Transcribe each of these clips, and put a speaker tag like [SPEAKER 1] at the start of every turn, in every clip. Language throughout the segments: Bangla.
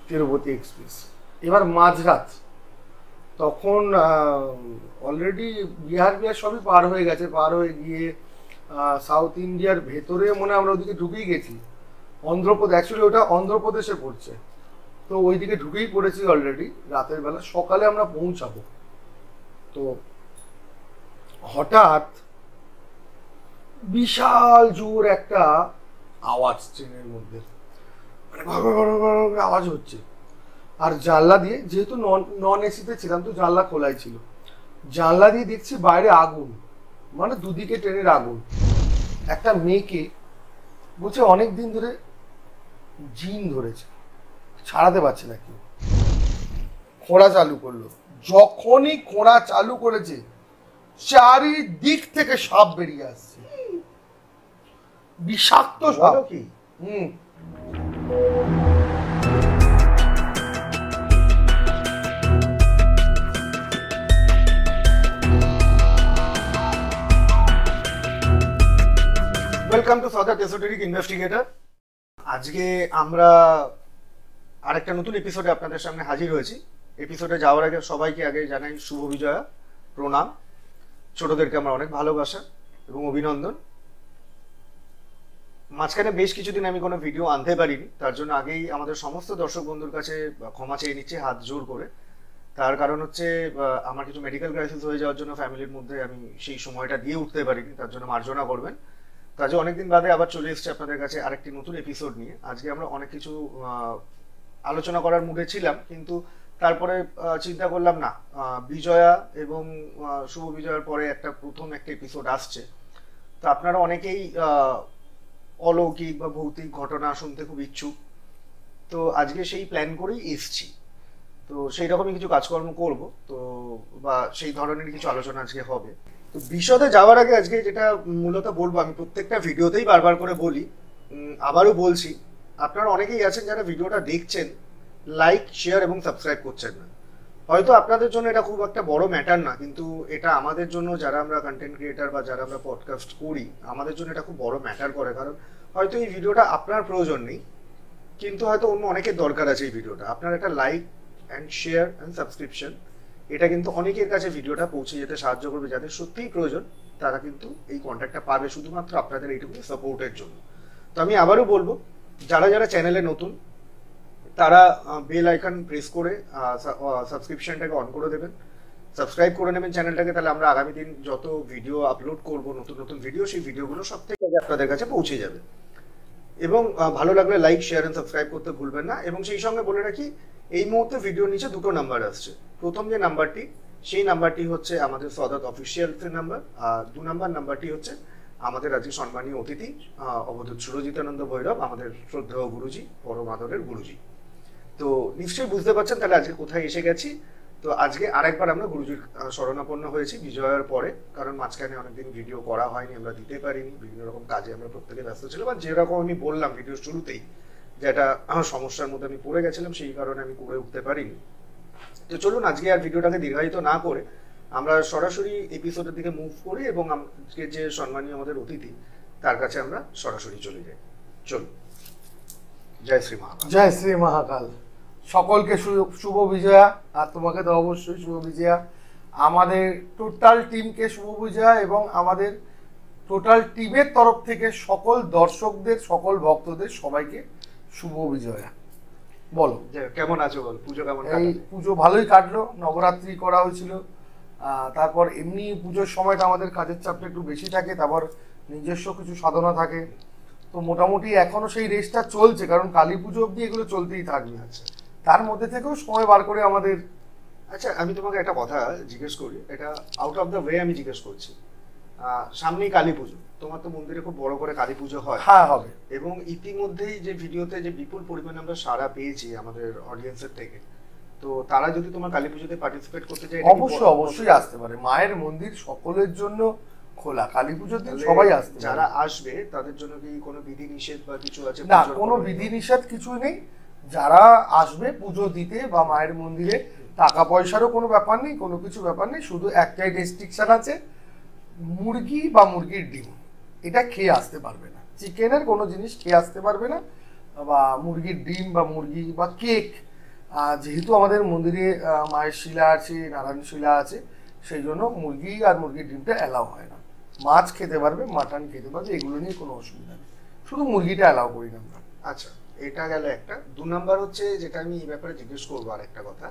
[SPEAKER 1] তিরুপতি এক্সপ্রেস। এবার মাঝরাত, তখন অলরেডি বিহার সবই পার হয়ে গেছে, পার হয়ে গিয়ে সাউথ ইন্ডিয়ার ভেতরে মনে হয় আমরা ওদিকে ঢুকেই গেছি। অন্ধ্রপ্রদেশ, অ্যাকচুয়ালি ওটা অন্ধ্রপ্রদেশে পড়ছে, তো ওইদিকে ঢুকেই পড়েছি অলরেডি রাতের বেলা। সকালে আমরা পৌঁছাবো, তো হঠাৎ বিশাল জোর একটা আওয়াজ ট্রেনের মধ্যে, মানে আওয়াজ হচ্ছে। আর জানলা দিয়ে, যেহেতু নন এসিতে ছিলাম তো জানলা খোলাই ছিল, জানলা দিয়ে দেখছি বাইরে আগুন, মানে দুদিকে ট্রেনের আগুন। একটা মেয়েকে বলছে অনেক দিন ধরে জিন ধরেছে, ছাড়াতে পারছে না কেউ। খোঁড়া চালু করলো, যখনই খোঁড়া চালু করেছে চারিদিক থেকে সাপ বেরিয়ে আসছে, বিষাক্ত সাপ। কি welcome to southern esoteric investigator. আজকে আমরা আরেকটা নতুন এপিসোডে আপনাদের সামনে হাজির হয়েছি। এপিসোডে যাওয়ার আগে সবাইকে আগে জানাই শুভ বিজয়া, প্রণাম। ছোটদেরকে আমার অনেক ভালোবাসা এবং অভিনন্দন। মাঝখানে বেশ কিছুদিন আমি কোনো ভিডিও আনতে পারিনি, তার জন্য আগেই আমাদের সমস্ত দর্শক বন্ধুর কাছে ক্ষমা চেয়ে নিচ্ছি হাত জোর করে। তার কারণ হচ্ছে আমার কিছু মেডিকেল ক্রাইসিস হয়ে যাওয়ার জন্য ফ্যামিলির মধ্যে আমি সেই সময়টা দিয়ে উঠতে পারিনি, তার জন্য মার্জনা করবেন। কাজে অনেকদিন বাদে আবার চলে এসেছে আপনাদের কাছে আরেকটি নতুন এপিসোড নিয়ে। আজকে আমরা অনেক কিছু আলোচনা করার মুডে ছিলাম, কিন্তু তারপরে চিন্তা করলাম না, বিজয়া এবং শুভ বিজয়ার পরে প্রথম একটা এপিসোড আসছে, তো আপনারা অনেকেই অলৌকিক বা ভৌতিক ঘটনা শুনতে খুব ইচ্ছুক, তো আজকে সেই প্ল্যান করেই এসছি। তো সেই রকমই কিছু কাজকর্ম করব, তো বা সেই ধরনের কিছু আলোচনা আজকে হবে। তো বিশদে যাওয়ার আগে আজকে যেটা মূলত বলবো, আমি প্রত্যেকটা ভিডিওতেই বারবার করে বলি, আবারও বলছি, আপনারা অনেকেই আছেন যারা ভিডিওটা দেখছেন, লাইক শেয়ার এবং সাবস্ক্রাইব করছেন না। হয়তো আপনাদের জন্য এটা খুব একটা বড় ম্যাটার না, কিন্তু এটা আমাদের জন্য, যারা আমরা কন্টেন্ট ক্রিয়েটার বা যারা আমরা পডকাস্ট করি, আমাদের জন্য এটা খুব বড় ম্যাটার করে। কারণ হয়তো এই ভিডিওটা আপনার প্রয়োজন নেই, কিন্তু হয়তো অন্য অনেকের দরকার আছে এই ভিডিওটা। আপনার একটা like and share and subscription, এটা কিন্তু অনেকের কাছে ভিডিওটা পৌঁছে যেতে সাহায্য করবে। যাদের সত্যিই প্রয়োজন তারা কিন্তু এই কন্ট্যাক্টটা পাবে শুধুমাত্র আপনাদের এইটুকু সাপোর্টের জন্য। তো আমি আবারও বলবো, যারা যারা চ্যানেলে নতুন তারা বেল আইকন প্রেস করে সাবস্ক্রিপশনটাকে অন করে দেবেন, সাবস্ক্রাইব করে নেবেন চ্যানেলটাকে। তাহলে আমরা আগামী দিন যত ভিডিও আপলোড করব, নতুন নতুন ভিডিও, সেই ভিডিওগুলো সব থেকে আগে আপনাদের কাছে পৌঁছে যাবে। এবং ভালো লাগলে লাইক শেয়ার এন্ড সাবস্ক্রাইব করতে ভুলবেন না। এবং সেই সঙ্গে বলে রাখি, এই মুহূর্তে ভিডিওর নিচে দুটো নাম্বার আসছে। প্রথম যে নাম্বারটি, সেই নাম্বারটি হচ্ছে আমাদের সদাত অফিসিয়াল নাম্বার, আর 2 নম্বর নাম্বারটি হচ্ছে আমাদের আজকে সম্মানীয় অতিথি অবধূত সুরজিতানন্দ ভৈরব, আমাদের শ্রদ্ধেয় গুরুজি, পরম আদরের গুরুজি। তো নিশ্চয়ই বুঝতে পারছেন তাহলে আজকে কোথায় এসে গেছি। তো আজকে আরেকবার আমরা গুরুজির শরণাপন্ন হয়েছি বিজয়ার পরে, কারণ মাঝখানে অনেকদিন ভিডিও করা হয়নি, আমরা দিতে পারিনি, বিভিন্ন রকম কাজে আমরা প্রত্যেকে ব্যস্ত ছিলাম। আর যেরকম আমি বললাম ভিডিওর শুরুতেই, যেটা আমার সমস্যার মধ্যে আমি পড়ে গেছিলাম, সেই কারণে আমি করে উঠতে পারিনি। তো চলুন আজকে আর ভিডিওটাকে দীর্ঘায়িত না করে আমরা সরাসরি এপিসোডের দিকে মুভ করি এবং আজকে যে সম্মানীয় আমাদের অতিথি তার কাছে আমরা সরাসরি চলে যাই। চলুন। জয় শ্রী মহাকাল।
[SPEAKER 2] জয় শ্রী মহাকাল। সকলকে শুভ বিজয়া, আর তোমাকে তো অবশ্যই শুভ বিজয়া। আমাদের টোটাল টিমকে শুভ বিজয়া, এবং আমাদের টোটাল টিমের তরফ থেকে সকল দর্শকদের, সকল ভক্তদের সবাইকে শুভ বিজয়া। বলো
[SPEAKER 1] কেমন আছো? বল, পুজো কেমন?
[SPEAKER 2] এই পুজো ভালোই কাটলো, নবরাত্রি করা হয়েছিল। তারপর এমনি পুজোর সময়টা আমাদের কাজের চাপটা একটু বেশি থাকে, তারপর নিজস্ব কিছু সাধনা থাকে, তো মোটামুটি এখনো সেই রেসটা চলছে, কারণ কালী পুজো অবধি এগুলো চলতেই থাকবে।
[SPEAKER 1] আচ্ছা,
[SPEAKER 2] তার মধ্যে থেকেও সময় বার করে আমাদের।
[SPEAKER 1] আচ্ছা, আমি তোমাকে একটা কথা জিজ্ঞেস করি, এটা আউট অফ দ্য ওয়ে আমি জিজ্ঞেস করছি। সামনেই কালী পুজো, তোমার তো মন্দিরে খুব বড় করে কালী পুজো হয়।
[SPEAKER 2] হ্যাঁ, হবে।
[SPEAKER 1] এবং ইতিমধ্যেই যে ভিডিওতে যে বিপুল পরিমাণে আমরা সাড়া পেয়েছি আমাদের অডিয়েন্সের থেকে, তো তারা যদি তোমার কালী পুজোতে পার্টিসিপেট করতে চায়,
[SPEAKER 2] অবশ্যই অবশ্যই আসতে পারে। মায়ের মন্দির সকলের জন্য খোলা, কালী পুজোর দিন সবাই আসতে।
[SPEAKER 1] যারা আসবে তাদের জন্য কি কোনো বিধি নিষেধ বা কিছু আছে?
[SPEAKER 2] না, কোনো বিধি নিষেধ কিছুই নেই। যারা আসবে পুজো দিতে বা মায়ের মন্দিরে, টাকা পয়সারও কোনো ব্যাপার নেই, কোনো কিছু ব্যাপার নেই। শুধু একটাই রেস্ট্রিকশন আছে, মুরগি বা মুরগির ডিম এটা খেয়ে আসতে পারবে না, চিকেনের কোনো জিনিস খেয়ে আসতে পারবে না, বা মুরগির ডিম বা মুরগি বা কেক যেহেতু আমাদের মন্দিরে মায়ের শিলা আছে, নারায়ণ শিলা আছে, সেই জন্য মুরগি আর মুরগির ডিমটা অ্যালাউ হয় না। মাছ খেতে পারবে, মাটন খেতে পারবে, এগুলো নিয়ে কোনো অসুবিধা নেই, শুধু মুরগিটা অ্যালাউ করি না আমরা।
[SPEAKER 1] আচ্ছা, এটা গেল একটা। 2 নাম্বার হচ্ছে যেটা আমি এই ব্যাপারে জিজ্ঞেস করবো, আর একটা কথা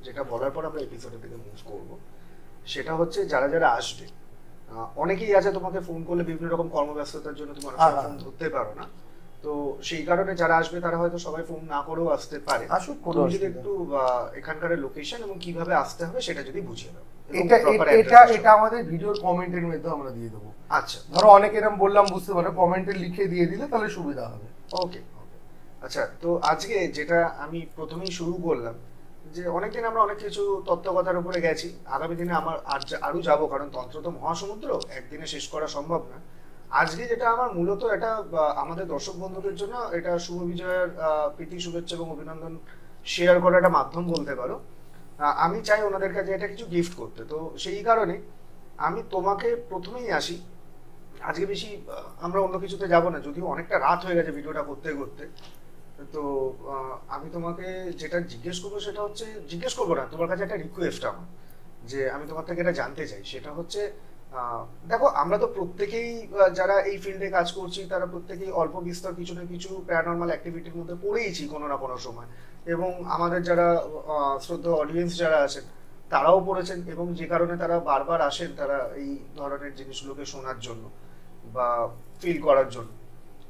[SPEAKER 1] যেটা বলার পর আমরা এপিসোডের দিকে মুভ করবো, সেটা হচ্ছে যারা যারা আসবে, অনেকেই আছে তোমাকে ফোন করলে বিভিন্ন রকম কর্মব্যস্ততার জন্য তোমার ফোন ধরতে পারো না, তো সেই কারণে যারা আসবে তারা হয়তো সবাই ফোন না করেও আসতে পারে।
[SPEAKER 2] আসুক,
[SPEAKER 1] তুমি যদি একটু এখানকার লোকেশন এবং কিভাবে আসতে হবে সেটা যদি বুঝিয়ে দাও।
[SPEAKER 2] এটা আমাদের ভিডিওর কমেন্টের মধ্যে আমরা দিয়ে দেবো।
[SPEAKER 1] আচ্ছা,
[SPEAKER 2] ধরো অনেক এরকম বললাম বুঝতে পারো, কমেন্টে লিখে দিয়ে দিলে তাহলে সুবিধা হবে।
[SPEAKER 1] ওকে। আচ্ছা, তো আজকে যেটা আমি প্রথমেই শুরু করলাম, যে অনেকদিন আমরা অনেক কিছু তত্ত্বকথার উপরে গেছি, আগামী দিনে আমার আরো যাবো, কারণ তন্ত্র তো মহাসমুদ্র, একদিনে শেষ করা সম্ভব না। আজকে যেটা আমার মূলত এটা আমাদের দর্শক বন্ধুদের জন্য এটা শুভ বিজয়ের প্রীতি, শুভেচ্ছা এবং অভিনন্দন শেয়ার করার একটা মাধ্যম বলতে পারো। আমি চাই ওনাদের কাছে এটা কিছু গিফট করতে, তো সেই কারণে আমি তোমাকে প্রথমেই আসি। আজকে বেশি আমরা অন্য কিছুতে যাব না, যদিও অনেকটা রাত হয়ে গেছে ভিডিওটা করতে করতে। তো আমি তোমাকে যেটা জিজ্ঞেস করবো সেটা হচ্ছে, জিজ্ঞেস করবো না, তোমার কাছে একটা রিকোয়েস্ট আমার, যে আমি তোমার থেকে এটা জানতে চাই, সেটা হচ্ছে দেখো আমরা তো প্রত্যেকেই যারা এই ফিল্ডে কাজ করছি তারা প্রত্যেকেই অল্প বিস্তর কিছু না কিছু প্যারানর্মাল অ্যাক্টিভিটির মধ্যে পড়েইছি কোনো না কোনো সময়, এবং আমাদের যারা শ্রদ্ধেয় অডিয়েন্স যারা আছেন তারাও পড়েছেন, এবং যে কারণে তারা বারবার আসেন তারা এই ধরনের জিনিসগুলোকে শোনার জন্য বা ফিল করার জন্য।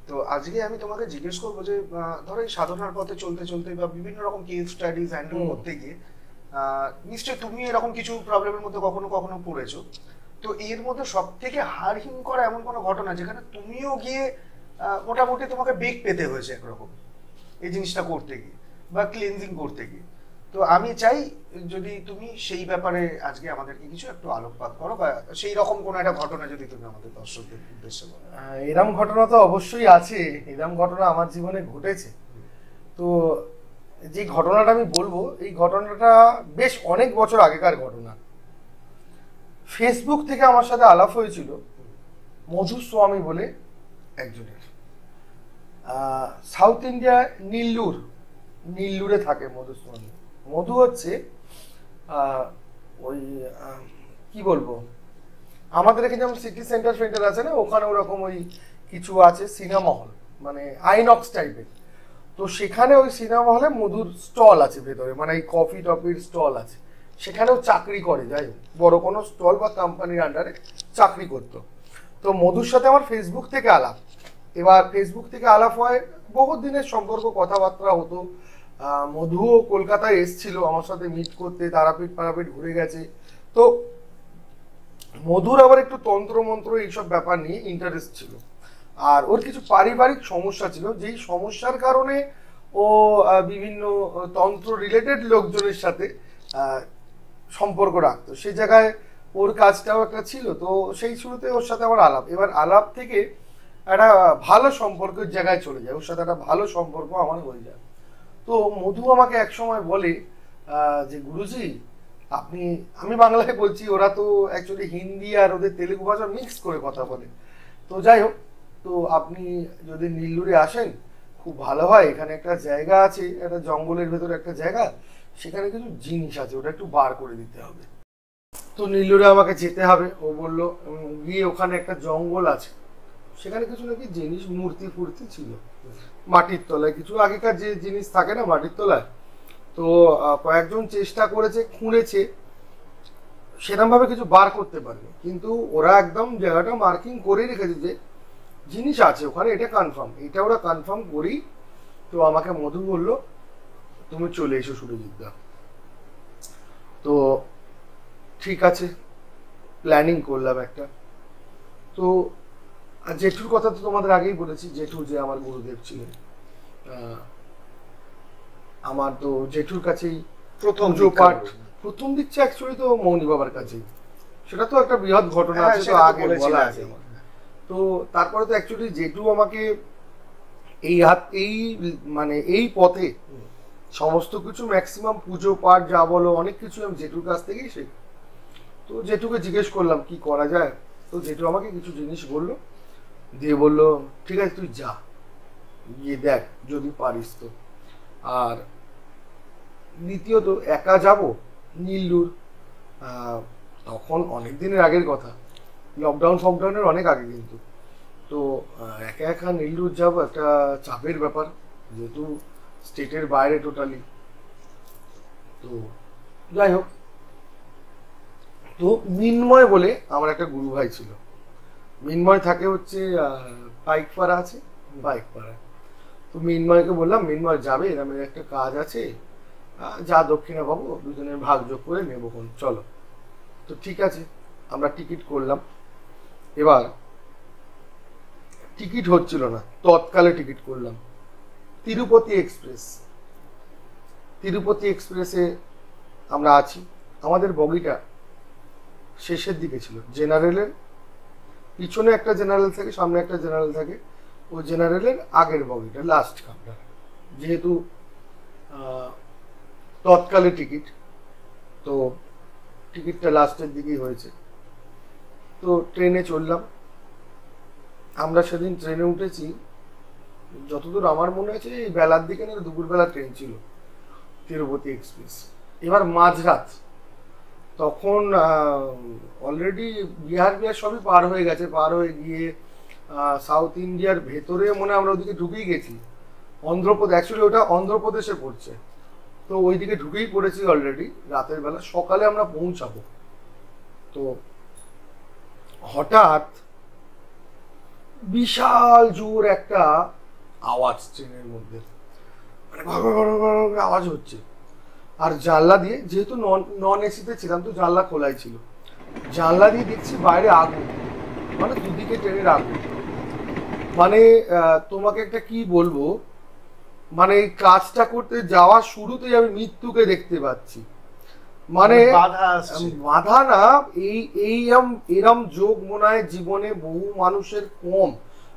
[SPEAKER 1] তো আজকে আমি তোমাকে জিজ্ঞেস করবো যে ধরো এই সাধনার পথে চলতে চলতে বা বিভিন্ন রকম কেস স্টাডিজ হ্যান্ডেল করতে গিয়ে নিশ্চয়ই তুমি এরকম কিছু প্রবলেমের মধ্যে কখনো কখনো পড়েছো, তো এর মধ্যে সব থেকে হাড়হিম করা এমন কোনো ঘটনা যেখানে তুমিও গিয়ে মোটামুটি তোমাকে বেগ পেতে হয়েছে একরকম এই জিনিসটা করতে গিয়ে বা ক্লিনজিং করতে গিয়ে? তো আমি চাই যদি তুমি সেই ব্যাপারে আজকে আমাদেরকে কিছু একটু আলোকপাত করো, বা সেই রকম কোনো একটা ঘটনা যদি তুমি আমাদের দর্শকদের উদ্দেশ্যে বলো।
[SPEAKER 2] এরম ঘটনা তো অবশ্যই আছে, এরম ঘটনা আমার জীবনে ঘটেছে। তো যে ঘটনাটা আমি বলবো, এই ঘটনাটা বেশ অনেক বছর আগেকার ঘটনা। ফেসবুক থেকে আমার সাথে আলাপ হয়েছিল মধুস্বামী বলে একজনের। সাউথ ইন্ডিয়া নীল্লুরে থাকে মধুস্বামী। মধু হচ্ছে ওই কি বলবো, আমাদের এখানে যেমন সিটি সেন্টার আছে না, ওখানে ওরকম ওই কিছু আছে সিনেমা হল, মানে আইনক্স টাইপের। তো সেখানে ওই সিনেমা হলে মধুর স্টল আছে ভেতরে, মানে এই কফি টফির স্টল আছে, সেখানেও চাকরি করে, যাই হোক বড় কোনো স্টল বা কোম্পানির আন্ডারে চাকরি করতো। তো মধুর সাথে আমার ফেসবুক থেকে আলাপ। এবার ফেসবুক থেকে আলাপ হয়, বহু দিনের সম্পর্ক, কথাবার্তা হতো। মধুও কলকাতায় এসছিল আমার সাথে মিট করতে, তারাপীঠ ফারাপীঠ ঘুরে গেছে। তো মধুর আবার একটু তন্ত্রমন্ত্র এইসব ব্যাপার নিয়ে ইন্টারেস্ট ছিল, আর ওর কিছু পারিবারিক সমস্যা ছিল, যেই সমস্যার কারণে ও বিভিন্ন তন্ত্র রিলেটেড লোকজনের সাথে সম্পর্ক রাখতো। সেই জায়গায় ওর কাজটাও একটা ছিল। তো সেই শুরুতে ওর সাথে আমার আলাপ, এবার আলাপ থেকে একটা ভালো সম্পর্কের জায়গায় চলে যায়, ওর সাথে একটা ভালো সম্পর্ক আমার হয়ে যায়। তো মধু আমাকে এক সময় বলে যে গুরুজি আপনি, আমি বাংলায় বলছি, ওরা তো অ্যাকচুয়ালি হিন্দি আর ওদের তেলেগু ভাষা মিক্স করে কথা বলে। তো যাই হোক, তো আপনি যদি নীল্লুরে আসেন খুব ভালো হয়, এখানে একটা জায়গা আছে, একটা জঙ্গলের ভেতরে একটা জায়গা, সেখানে কিছু জিনিস আছে, ওটা একটু বার করে দিতে হবে। তো নীল্লুরে আমাকে যেতে হবে। ও বললো গিয়ে ওখানে একটা জঙ্গল আছে, সেখানে কিছু নাকি জিনিস মূর্তি ফুর্তি ছিল মাটির তলায়, কিছু আগেকার যে জিনিস থাকে না মাটির তলায়। তো কয়েকজন চেষ্টা করেছে, খুঁড়েছে, সেরকম ভাবে কিছু বার করতে পারেনি, কিন্তু ওরা একদম জায়গাটা মার্কিং করে রেখেছে যে জিনিস আছে ওখানে, এটা কনফার্ম, এটা ওরা কনফার্ম করি। তো আমাকে মধু বললো তুমি চলে এসো সুরজিৎদা। তো ঠিক আছে, প্ল্যানিং করলাম একটা। তো জেঠুর কথা তো তোমাদের আগেই বলেছি, জেঠু যে আমার গুরুদেব ছিলেন, আমার তো জেঠুর কাছেই প্রথম দিচ্ছে অ্যাকচুয়ালি তো মৌনি বাবার কাছেই, সেটা তো একটা বৃহৎ ঘটনা আছে, তো আগে বলা আছে। তো তারপরে তো অ্যাকচুয়ালি জেঠু আমাকে এই মানে এই পথে সমস্ত কিছু ম্যাক্সিমাম পুজো পাঠ যা বলো অনেক কিছু আমি জেঠুর কাছ থেকেই শিখি। তো জেঠুকে জিজ্ঞেস করলাম কি করা যায়। তো জেঠু আমাকে কিছু জিনিস বললো, দিয়ে বললো ঠিক আছে তুই যা, গিয়ে দেখ যদি পারিস। তো আর দ্বিতীয়ত একা যাব নীলুর, তখন অনেক দিনের আগের কথা, লকডাউনের অনেক আগে কিন্তু। তো একা একা নীলুর যাব একটা চাপের ব্যাপার, যেহেতু স্টেটের বাইরে টোটালি। তো যাই হোক, তো মিন্ময় বলে আমার একটা গুরু ভাই ছিল। মিন্ময় থাকে হচ্ছে পাইকপাড়া আছে, পাইকপাড়া। তো মিন্ময়কে বললাম, মিন্ময় যাবে, এরকম একটা কাজ আছে, যা দক্ষিণা পাবো দুজনের ভাগ যোগ করে নেবো, কোন চলো। তো ঠিক আছে, আমরা টিকিট করলাম। এবার টিকিট হচ্ছিল না, তৎকালে টিকিট করলাম তিরুপতি এক্সপ্রেস। তিরুপতি এক্সপ্রেসে আমরা আছি, আমাদের বগিটা শেষের দিকে ছিল, জেনারেলের পিছনে একটা জেনারেল থাকে, সামনে একটা জেনারেল থাকে, ও জেনারেলের আগের বগিটা, লাস্ট কামরা। যেহেতু তৎকালে টিকিট, তো টিকিটটা লাস্টের দিকেই হয়েছে। তো ট্রেনে চললাম। আমরা সেদিন ট্রেনে উঠেছি, যতদূর আমার মনে আছে এই বেলার দিকে না দুপুরবেলা ট্রেন ছিল, তিরুপতি এক্সপ্রেস। এবার মাঝরাত, তখন অলরেডি বিহার সবই পার হয়ে গেছে, পার হয়ে গিয়ে সাউথ ইন্ডিয়ার ভেতরে মনে আমরা ওদিকে ঢুকেই গেছি। অন্ধ্রপ্রদেশ, অ্যাকচুয়ালি ওটা অন্ধ্রপ্রদেশে পড়ছে, তো ওইদিকে ঢুকেই পড়েছি অলরেডি। রাতের বেলা, সকালে আমরা পৌঁছাবো। তো হঠাৎ বিশাল জোর একটা আওয়াজ ট্রেনের মধ্যে, মানে ঘর ঘর ঘর আওয়াজ হচ্ছে। আর জানলা দিয়ে, যেহেতু নন এসিতে ছিলাম, তো জানলা খোলাই ছিল, জানলা দিয়ে দেখছি বাইরে আগুন, মানে দুদিকে ট্রেনের আগুন। মানে তোমাকে একটা কি বলবো, মানে এই কাজটা করতে যাওয়ার শুরুতেই আমি মৃত্যুকে দেখতে পাচ্ছি। মানে বাধা না, এরম যোগ মনে হয় জীবনে বহু মানুষের কম,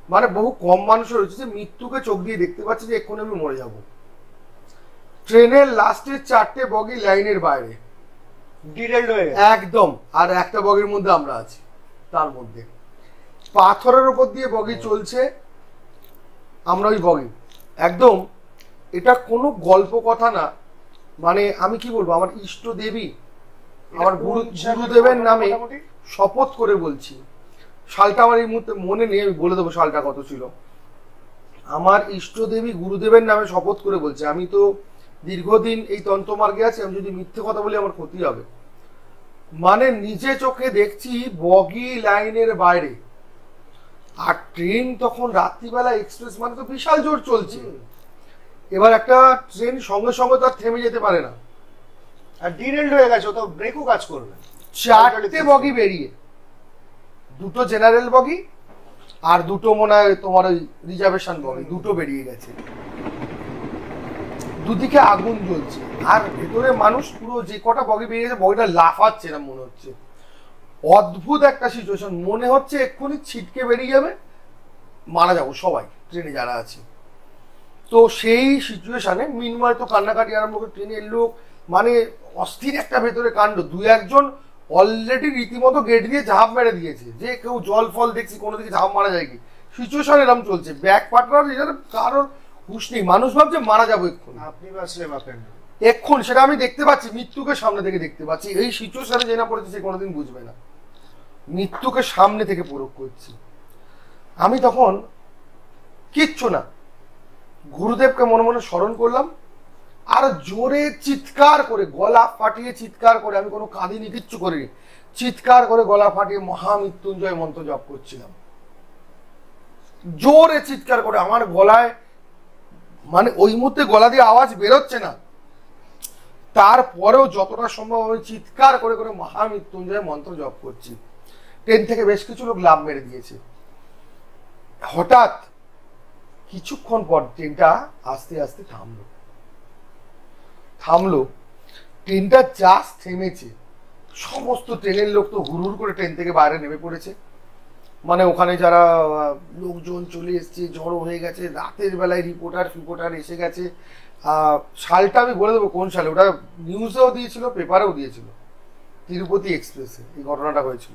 [SPEAKER 2] মানে বহু কম মানুষের হচ্ছে যে মৃত্যুকে চোখ দিয়ে দেখতে পাচ্ছি যে এক্ষুনি আমি মরে যাব। ট্রেনের লাস্টের 4টে বগি লাইনের বাইরে
[SPEAKER 1] ডিরেলড হয়ে
[SPEAKER 2] একদম, আর একটা বগির মধ্যে আমরা আছি। তার মধ্যে পাথরের উপর দিয়ে বগি চলছে, আমরা ওই বগি একদম। এটা কোনো গল্প কথা না, মানে আমি কি বলবো, আমার ইষ্ট দেবী, আমার গুরুদেবের নামে শপথ করে বলছি, সালটা আমার এই মুহূর্তে মনে নেই, আমি বলে দেবো সালটা কত ছিল। আমার ইষ্ট দেবী গুরুদেবের নামে শপথ করে বলছে, আমি তো দীর্ঘদিন এই তন্ত্রমার্গে আছি, আমি যদি মিথ্যে কথা বলি আমার ক্ষতি হবে। মানে নিজে চোখে দেখছি বগি লাইনের বাইরে, আর ট্রেন তখন রাত্রিবেলা এক্সপ্রেস, মানে তো বিশাল জোর চলছে। এবার একটা ট্রেন সঙ্গে সঙ্গে তো আর থেমে যেতে পারে না,
[SPEAKER 1] আর ডিরেলড হয়ে গেছে, তো ব্রেকও কাজ করবে।
[SPEAKER 2] 4টে বগি বেরিয়ে, 2টো জেনারেল বগি আর 2টো মনে হয় তোমার ওই রিজার্ভেশন বগি, 2টো বেরিয়ে গেছে। দুদিকে আগুন জ্বলছে, আর ভেতরে মানুষ পুরো, যে কটা বগি বেরিয়ে গেছে বগিটা লাফাচ্ছে না মনে হচ্ছে। অদ্ভুত একটা সিচুয়েশন, মনে হচ্ছে এক্ষুনি ছিটকে বেরিয়ে যাবে, মারা যাবো সবাই ট্রেনে যারা আছে। তো সেই সিচুয়েশনে মিনময় তো কান্নাকাটি আরম্ভ করে, ট্রেনের লোক মানে অস্থির একটা ভেতরে কাণ্ড। 2-1 অলরেডি রীতিমতো গেট দিয়ে ঝাঁপ মেরে দিয়েছে, যে কেউ জল ফল দেখছি কোনো দিকে ঝাঁপ মারা যায় কি, সিচুয়েশন এরকম চলছে। ব্যাক পার্টনার কারোর হুশ নেই, মানুষ ভাবছে মারা যাবো এক্ষুনি,
[SPEAKER 1] আপনি বাঁচলে বাঁচেন
[SPEAKER 2] এক্ষুনি, সেটা আমি দেখতে পাচ্ছি, মৃত্যুকে সামনে থেকে দেখতে পাচ্ছি। এই সিচুয়েশনে যে না পড়েছে সে কোনোদিন বুঝবে না, মৃত্যুকে সামনে থেকে পরখ করছি। আমি তখন কিচ্ছু না, গুরুদেবকে মনে মনে স্মরণ করলাম, আর জোরে চিৎকার করে, গলা ফাটিয়ে চিৎকার করে, আমি কোনো কাঁদিনি, কিচ্ছু করিনি, চিৎকার করে গলা ফাটিয়ে মহামৃত্যুঞ্জয় মন্ত্র জপ করছিলাম, জোরে চিৎকার করে। আমার গলায় মানে ওই মুহূর্তে গলা দিয়ে আওয়াজ বেরোচ্ছে না, তারপরেও যতটা সম্ভব আমি চিৎকার করে করে মহামৃত্যুঞ্জয় মন্ত্র জপ করছি। ট্রেন থেকে বেশ কিছু লোক লাফ মেরে দিয়েছে। হঠাৎ কিছুক্ষণ পর ট্রেনটা আস্তে আস্তে থামলো। ট্রেনটা জাস্ট থেমেছে, সমস্ত ট্রেনের লোক তো হুড় করে ট্রেন থেকে বাইরে নেমে পড়েছে। মানে ওখানে যারা লোকজন চলে এসছে, জড়ো হয়ে গেছে, রাতের বেলায় রিপোর্টার এসে গেছে। সালটা আমি বলে দেবো কোন সালে, ওটা নিউজেও দিয়েছিল, পেপারেও দিয়েছিল, তিরুপতি এক্সপ্রেসে এই ঘটনাটা হয়েছিল।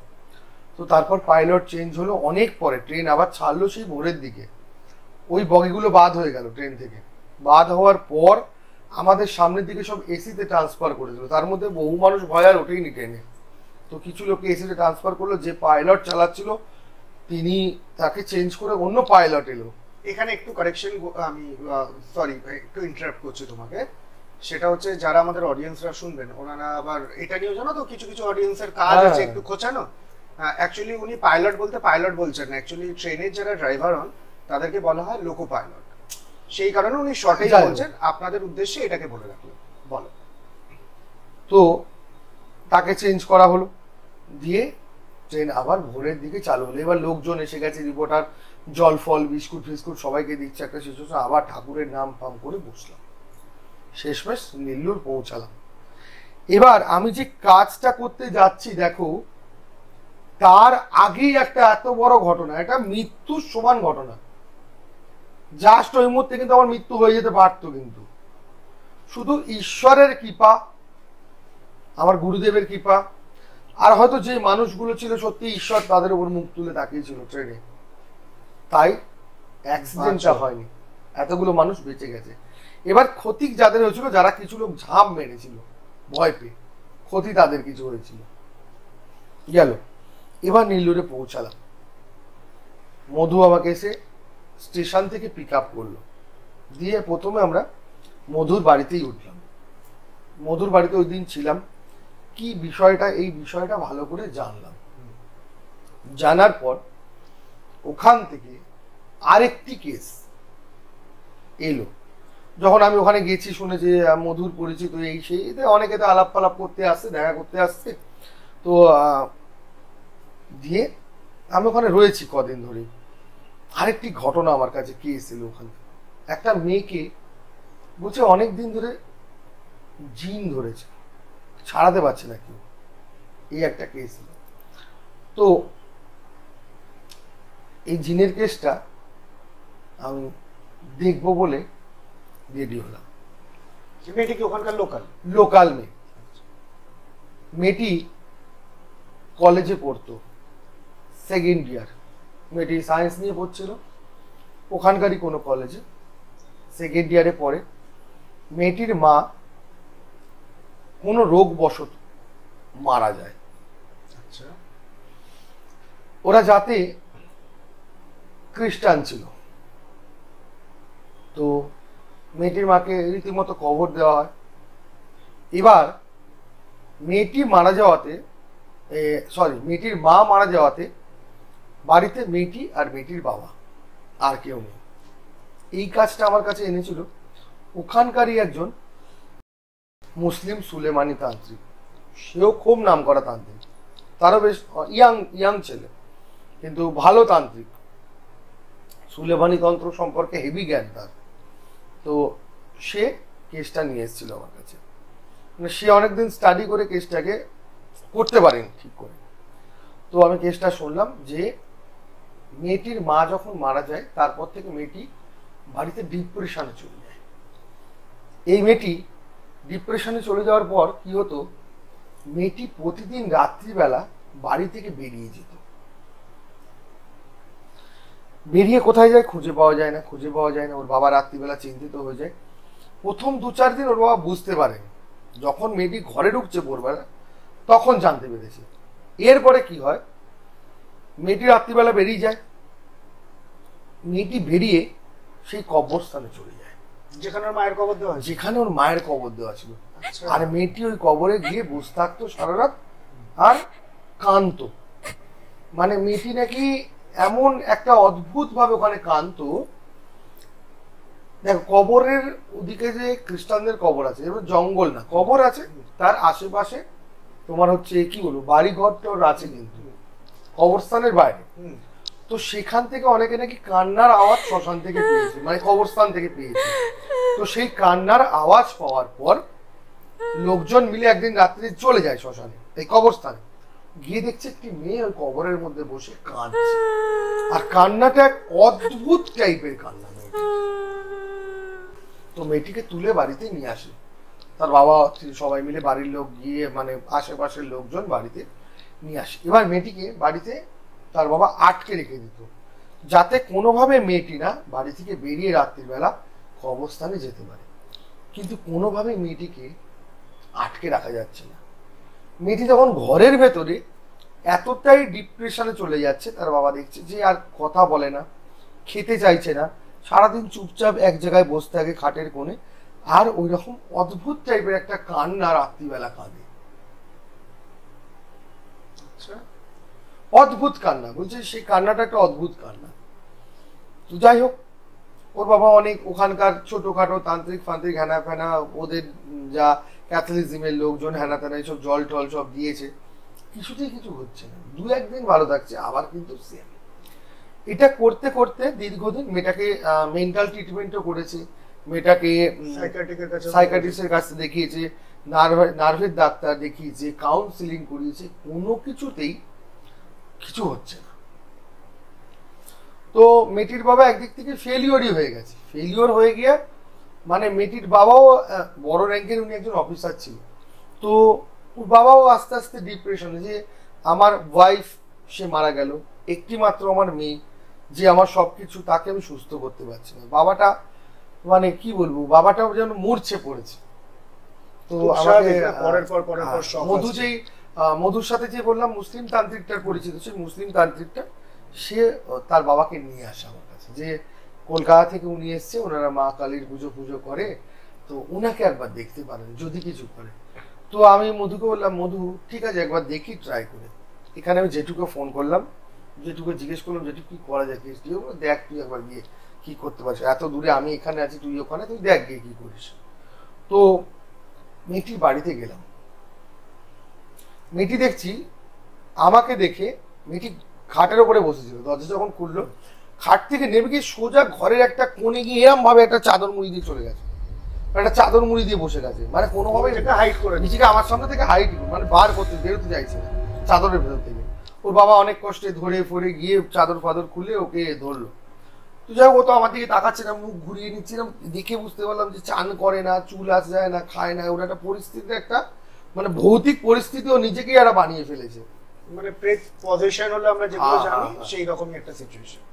[SPEAKER 2] তো তারপর পাইলট চেঞ্জ হলো, অনেক পরে ট্রেন আবার ছাড়লো সেই ভোরের দিকে। ওই বগিগুলো বাদ হয়ে গেল ট্রেন থেকে। বাদ হওয়ার পর আমাদের সামনের দিকে সব এসিতে ট্রান্সফার করে দিল। তার মধ্যে বহু মানুষ ভয় আর ওঠেইনি ট্রেনে। তো কিছু লোককে এসিতে ট্রান্সফার করলো, যে পাইলট চালাচ্ছিল তিনি তাকে চেঞ্জ করে অন্য পাইলট এলো।
[SPEAKER 1] এখানে একটু কারেকশন, আমি সরি একটু ইন্টারাপ্ট করছি তোমাকে। সেটা হচ্ছে যারা আমাদের অডিয়েন্সরা শুনবেন ওনারা আবার এটা নিয়েও জানো তো, কিছু কিছু অডিয়েন্সের কাজ আছে একটু খোঁচানো। অ্যাকচুয়ালি উনি পাইলট বলতে পাইলট বলছেন না, অ্যাকচুয়ালি ট্রেনের যারা ড্রাইভার হন তাদেরকে বলা হয় লোকো পাইলট। সেই কারণে উনি শর্টেই বলছেন, আপনাদের উদ্দেশ্যে এটাকে বলে রাখলেন। বলো।
[SPEAKER 2] তো তাকে চেঞ্জ করা হলো, দিয়ে ট্রেন আবার ভোরের দিকে চালু হলো। এবার লোকজন এসে গেছে, রিপোর্টার জল ফল বিস্কুট ফিস্কুট সবাইকে দিচ্ছে একটা সিচুয়েশন। আবার ঠাকুরের নাম ফাম করে বসলাম, শেষমেশ নেল্লুর পৌঁছালাম। এবার আমি যে কাজটা করতে যাচ্ছি দেখো, তার আগেই একটা এত বড় ঘটনা, এটা মৃত্যুর সমান ঘটনা। জাস্ট ওই মুহূর্তে কিন্তু আমার মৃত্যু হয়ে যেতে পারতো, কিন্তু শুধু ঈশ্বরের কৃপা, আমার গুরুদেবের কৃপা, আর হয়তো যে মানুষগুলো ছিল সত্যি ঈশ্বর তাদের উপর মুখ তুলে তাকিয়েছিল ট্রেনে, তাই অ্যাক্সিডেন্টটা হয়নি, এতগুলো মানুষ বেঁচে গেছে। এবার ক্ষতি যাদের হয়েছিল, যারা কিছু লোক ঝাঁপ মেরেছিল ভয় পেয়ে, ক্ষতি তাদের কিছু হয়েছিল। গেল। এবার নেল্লুরে পৌঁছালাম। মধু আমাকে এসে স্টেশন থেকে পিক আপ করলো, দিয়ে প্রথমে আমরা মধুর বাড়িতেই উঠলাম। মধুর বাড়িতে ওই দিন ছিলাম, কি বিষয়টা, এই বিষয়টা ভালো করে জানলাম। জানার পর ওখান থেকে আরেকটি কেস এলো। যখন আমি ওখানে গেছি, শুনে যে মধুর পরিচিত এই সেই, এতে অনেকে তো আলাপ পালাপ করতে আসছে, দেখা করতে আসছে। তো দিয়ে আমি ওখানে রয়েছি কদিন ধরে। আরেকটি ঘটনা আমার কাছে কেস এলো ওখানে। একটা মেয়েকে বলছে অনেক দিন ধরে জিন ধরেছে, ছাড়াতে পারছে না কেউ, এই একটা কেস এলো। তো এই জিনের কেসটা আমি দেখবো বলে রেডি হলাম।
[SPEAKER 1] মেয়েটি কি ওখানকার লোকাল?
[SPEAKER 2] লোকাল মেয়ে। মেয়েটি কলেজে পড়তো, সেকেন্ড ইয়ার। মেয়েটি সায়েন্স নিয়ে পড়ছিল ওখানকারই কোনো কলেজে, সেকেন্ড ইয়ারে পড়ে। মেয়েটির মা কোনো রোগবশত মারা যায়।
[SPEAKER 1] আচ্ছা।
[SPEAKER 2] ওরা যাতে খ্রিস্টান ছিল, তো মেয়েটির মাকে রীতিমতো কবর দেওয়া হয়। এবার মেয়েটি মারা যাওয়াতে, মেয়েটির মা মারা যাওয়াতে বাড়িতে মেয়েটি আর মেয়েটির বাবা, আর কেউ নেই। এই কাজটা আমার কাছে এনেছিল ওখানকারই একজন মুসলিম সুলেমানি তান্ত্রিক। সেও খুব নাম করা তান্ত্রিক, তারও বেশ ইয়াং ছেলে, কিন্তু ভালো তান্ত্রিক, সুলেমানি তন্ত্র সম্পর্কে হেভি জ্ঞান তার। তো সে কেসটা নিয়ে এসেছিল আমার কাছে। সে অনেকদিন স্টাডি করে কেসটাকে করতে পারেনি ঠিক করে। তো আমি কেসটা শুনলাম যে মেয়েটির মা যখন মারা যায়, তারপর থেকে মেয়েটি বাড়িতে ডিপ্রেশনে চলে যায়। এই মেয়েটি ডিপ্রেশনে চলে যাওয়ার পর কি হতো, মেয়েটি প্রতিদিন রাত্রিবেলা বাড়ি থেকে বেরিয়ে যেত। বেরিয়ে কোথায় যায় খুঁজে পাওয়া যায় না, খুঁজে পাওয়া যায় না। ওর বাবা রাত্রিবেলা চিন্তিত হয়ে যায়। প্রথম 2-4 দিন ওর বাবা বুঝতে পারেন, যখন মেয়েটি ঘরে ঢুকছে ভোরবেলা তখন জানতে পেরেছে। এরপরে কি হয়, মেয়েটি রাত্রিবেলা বেরিয়ে যায়। মেয়েটি বেরিয়ে সেই কবরস্থানে চলে যায়
[SPEAKER 1] যেখানে ওর মায়ের কবর দেওয়া,
[SPEAKER 2] যেখানে ওর মায়ের কবর দেওয়া ছিল। আর মেয়েটি ওই কবরে গিয়ে বসে থাকতো সারা রাত আর কাঁদতো। মানে মেয়েটি নাকি এমন একটা অদ্ভুত ভাবে ওখানে কাঁদতো। দেখো, কবরের ওদিকে যে খ্রিস্টানদের কবর আছে, এবার জঙ্গল না, কবর আছে, তার আশেপাশে তোমার হচ্ছে কি বলবো বাড়ি ঘর টর আছে, কিন্তু কবরস্থানের বাইরে। তো সেখান থেকে অনেকে নাকি কান্নার আওয়াজ শ্মশান থেকে পেয়েছে, মানে কবরস্থান থেকে পেয়েছে। তো সেই কান্নার আওয়াজ পাওয়ার পর লোকজন মিলে একদিন রাত্রে চলে যায় শ্মশানে, এই কবরস্থানে গিয়ে দেখছে একটি মেয়ে ওই কবরের মধ্যে বসে কাঁদছে। আর কান্নাটা এক অদ্ভুত টাইপের কান্না। তো মেয়েটিকে তুলে বাড়িতে নিয়ে আসে তার বাবা, সবাই মিলে বাড়ির লোক গিয়ে, মানে আশেপাশের লোকজন বাড়িতে নিয়ে আসে। এবার মেয়েটিকে বাড়িতে তার বাবা আটকে রেখে দিত, যাতে কোনোভাবে মেয়েটি না বাড়ি থেকে বেরিয়ে রাত্রিবেলা কবরস্থানে যেতে পারে। কিন্তু কোনোভাবেই মেয়েটিকে আটকে রাখা যাচ্ছে না। মেয়েটি যখন ঘরের ভেতরে এতটাই ডিপ্রেশনে চলে যাচ্ছে, তার বাবা দেখছে যে আর কথা বলে না, খেতে চাইছে না, সারাদিন চুপচাপ এক জায়গায় বসে থাকে খাটের কোণে, আর ওই রকম অদ্ভুত টাইপের একটা কান্না রাত্রিবেলা কাঁদে।
[SPEAKER 1] আচ্ছা,
[SPEAKER 2] অদ্ভুত কান্না, বলছে সেই কান্নাটা একটা অদ্ভুত কান্না। তো যাই হোক, ওর বাবা অনেক ওখানকার ছোটখাটো তান্ত্রিক ফান্ত্রিক হ্যানা ফ্যানা, ওদের যা ক্যাথলিজমের লোকজন হ্যানা ত্যানা এইসব জল টল সব দিয়েছে, কিছুতেই কিছু হচ্ছে না। দু একদিন ভালো থাকছে, আবার কিন্তু সেম। এটা করতে করতে দীর্ঘদিন মেয়েটাকে মেন্টাল ট্রিটমেন্টও করেছে, মেয়েটাকে সাইকাট্রিস্টের কাছে দেখিয়েছে, নার্ভের ডাক্তার দেখিয়েছে, কাউন্সিলিং করিয়েছে, কোনো কিছুতেই কিছু হচ্ছে না। তো মেয়েটির বাবা একদিক থেকে ফেলিওরই হয়ে গেছে। ফেলিওর হয়ে গিয়ে মানে মেয়েটির বাবাও বড় র্যাঙ্কের, উনি একজন অফিসার ছিল। তো ওর বাবাও আস্তে আস্তে ডিপ্রেশনে, যে আমার ওয়াইফ সে মারা গেল, একটি মাত্র আমার মেয়ে, যে আমার সবকিছু, তাকে আমি সুস্থ করতে পারছি না। বাবাটা মানে কি বলবো, বাবাটাও যেন মূর্ছে পড়েছে। তো আমাকে মধু, যেই মধুর সাথে যে বললাম মুসলিম তান্ত্রিকটার পরিচিত, সেই মুসলিম তান্ত্রিকটা সে তার বাবাকে নিয়ে আসে আমার কাছে, যে কলকাতা থেকে উনি এসছে, ওনারা মা কালীর পুজো করে, তো উনাকে একবার দেখতে পারেন যদি কিছু করে। তো আমি মধুকে বললাম, মধু ঠিক আছে একবার দেখি, ট্রাই করে। এখানে আমি জেঠুকে ফোন করলাম, জেঠুকে জিজ্ঞেস করলাম, জেঠু কি করা যায়, দেখ তুই একবার গিয়ে কি করতে পারছিস, এত দূরে আমি এখানে আছি, তুই ওখানে, তুই দেখ গিয়ে কি করিস। তো মেয়েটির বাড়িতে গেলাম। মেয়েটি দেখছি আমাকে দেখে, মেয়েটি খাটের ওপরে বসেছিল, দরজা যখন খুললো, খাট থেকে নেমে গিয়ে সোজা ঘরের একটা কোণে গিয়ে এরম ভাবে একটা চাদর মুড়ি দিয়ে চলে গেছে, একটা চাদর মুড়ি দিয়ে বসে গেছে, মানে কোনোভাবে হাইট করে নিজেকে আমার সামনে থেকে হাইট মানে বার করতে, বেরোতে চাইছে না চাদরের ভেতর থেকে। ওর বাবা অনেক কষ্টে ধরে ফরে গিয়ে চাদর ফাদর খুলে ওকে ধরলো। তো যাই হোক, ও তো আমার দিকে তাকাচ্ছে না, মুখ ঘুরিয়ে নিচ্ছিলাম, দেখে বুঝতে পারলাম যে চান করে না, চুল আসে যায় না, খায় না। ওর একটা পরিস্থিতি, একটা মানে ভৌতিক পরিস্থিতি ও নিজেকেই একটা বানিয়ে ফেলেছে,
[SPEAKER 1] মানে প্রেত পজিশন হলো আমরা যেগুলো জানি সেই রকমই একটা সিচুয়েশন।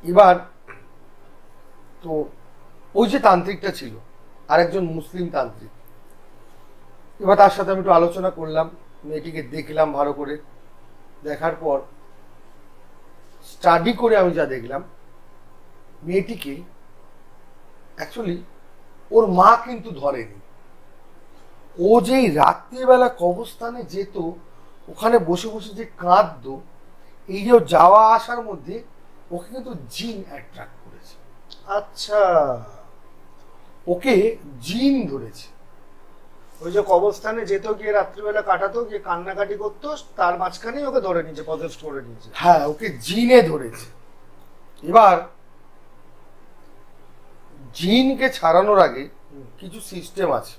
[SPEAKER 2] এবার তো ওই যে তান্ত্রিকটা ছিল আরেকজন মুসলিম তান্ত্রিক, এবার তার সাথে আমি একটু আলোচনা করলাম, মেয়েটিকে দেখলাম ভালো করে। দেখার পর স্টাডি করে আমি যা দেখলাম, মেয়েটিকে অ্যাকচুয়ালি ওর মা কিন্তু ধরেনি। ও যেই রাত্রিবেলা কবরস্থানে যেত, ওখানে বসে বসে যে কাঁদতো, এই যে যাওয়া আসার মধ্যে ওকে কিন্তু জিন অ্যাট্রাক্ট করেছে।
[SPEAKER 1] আচ্ছা,
[SPEAKER 2] ওকে জিন ধরেছে।
[SPEAKER 1] ওই যে কবরস্থানে যেত, গিয়ে রাত্রিবেলা কাটাতো, গিয়ে কান্নাকাটি করতো, তার মাঝখানেই ওকে ধরে নিয়েছে, পজেস্ট করে নিয়েছে।
[SPEAKER 2] হ্যাঁ, ওকে জিনে ধরেছে। এবার জিনকে ছাড়ানোর আগে কিছু সিস্টেম আছে।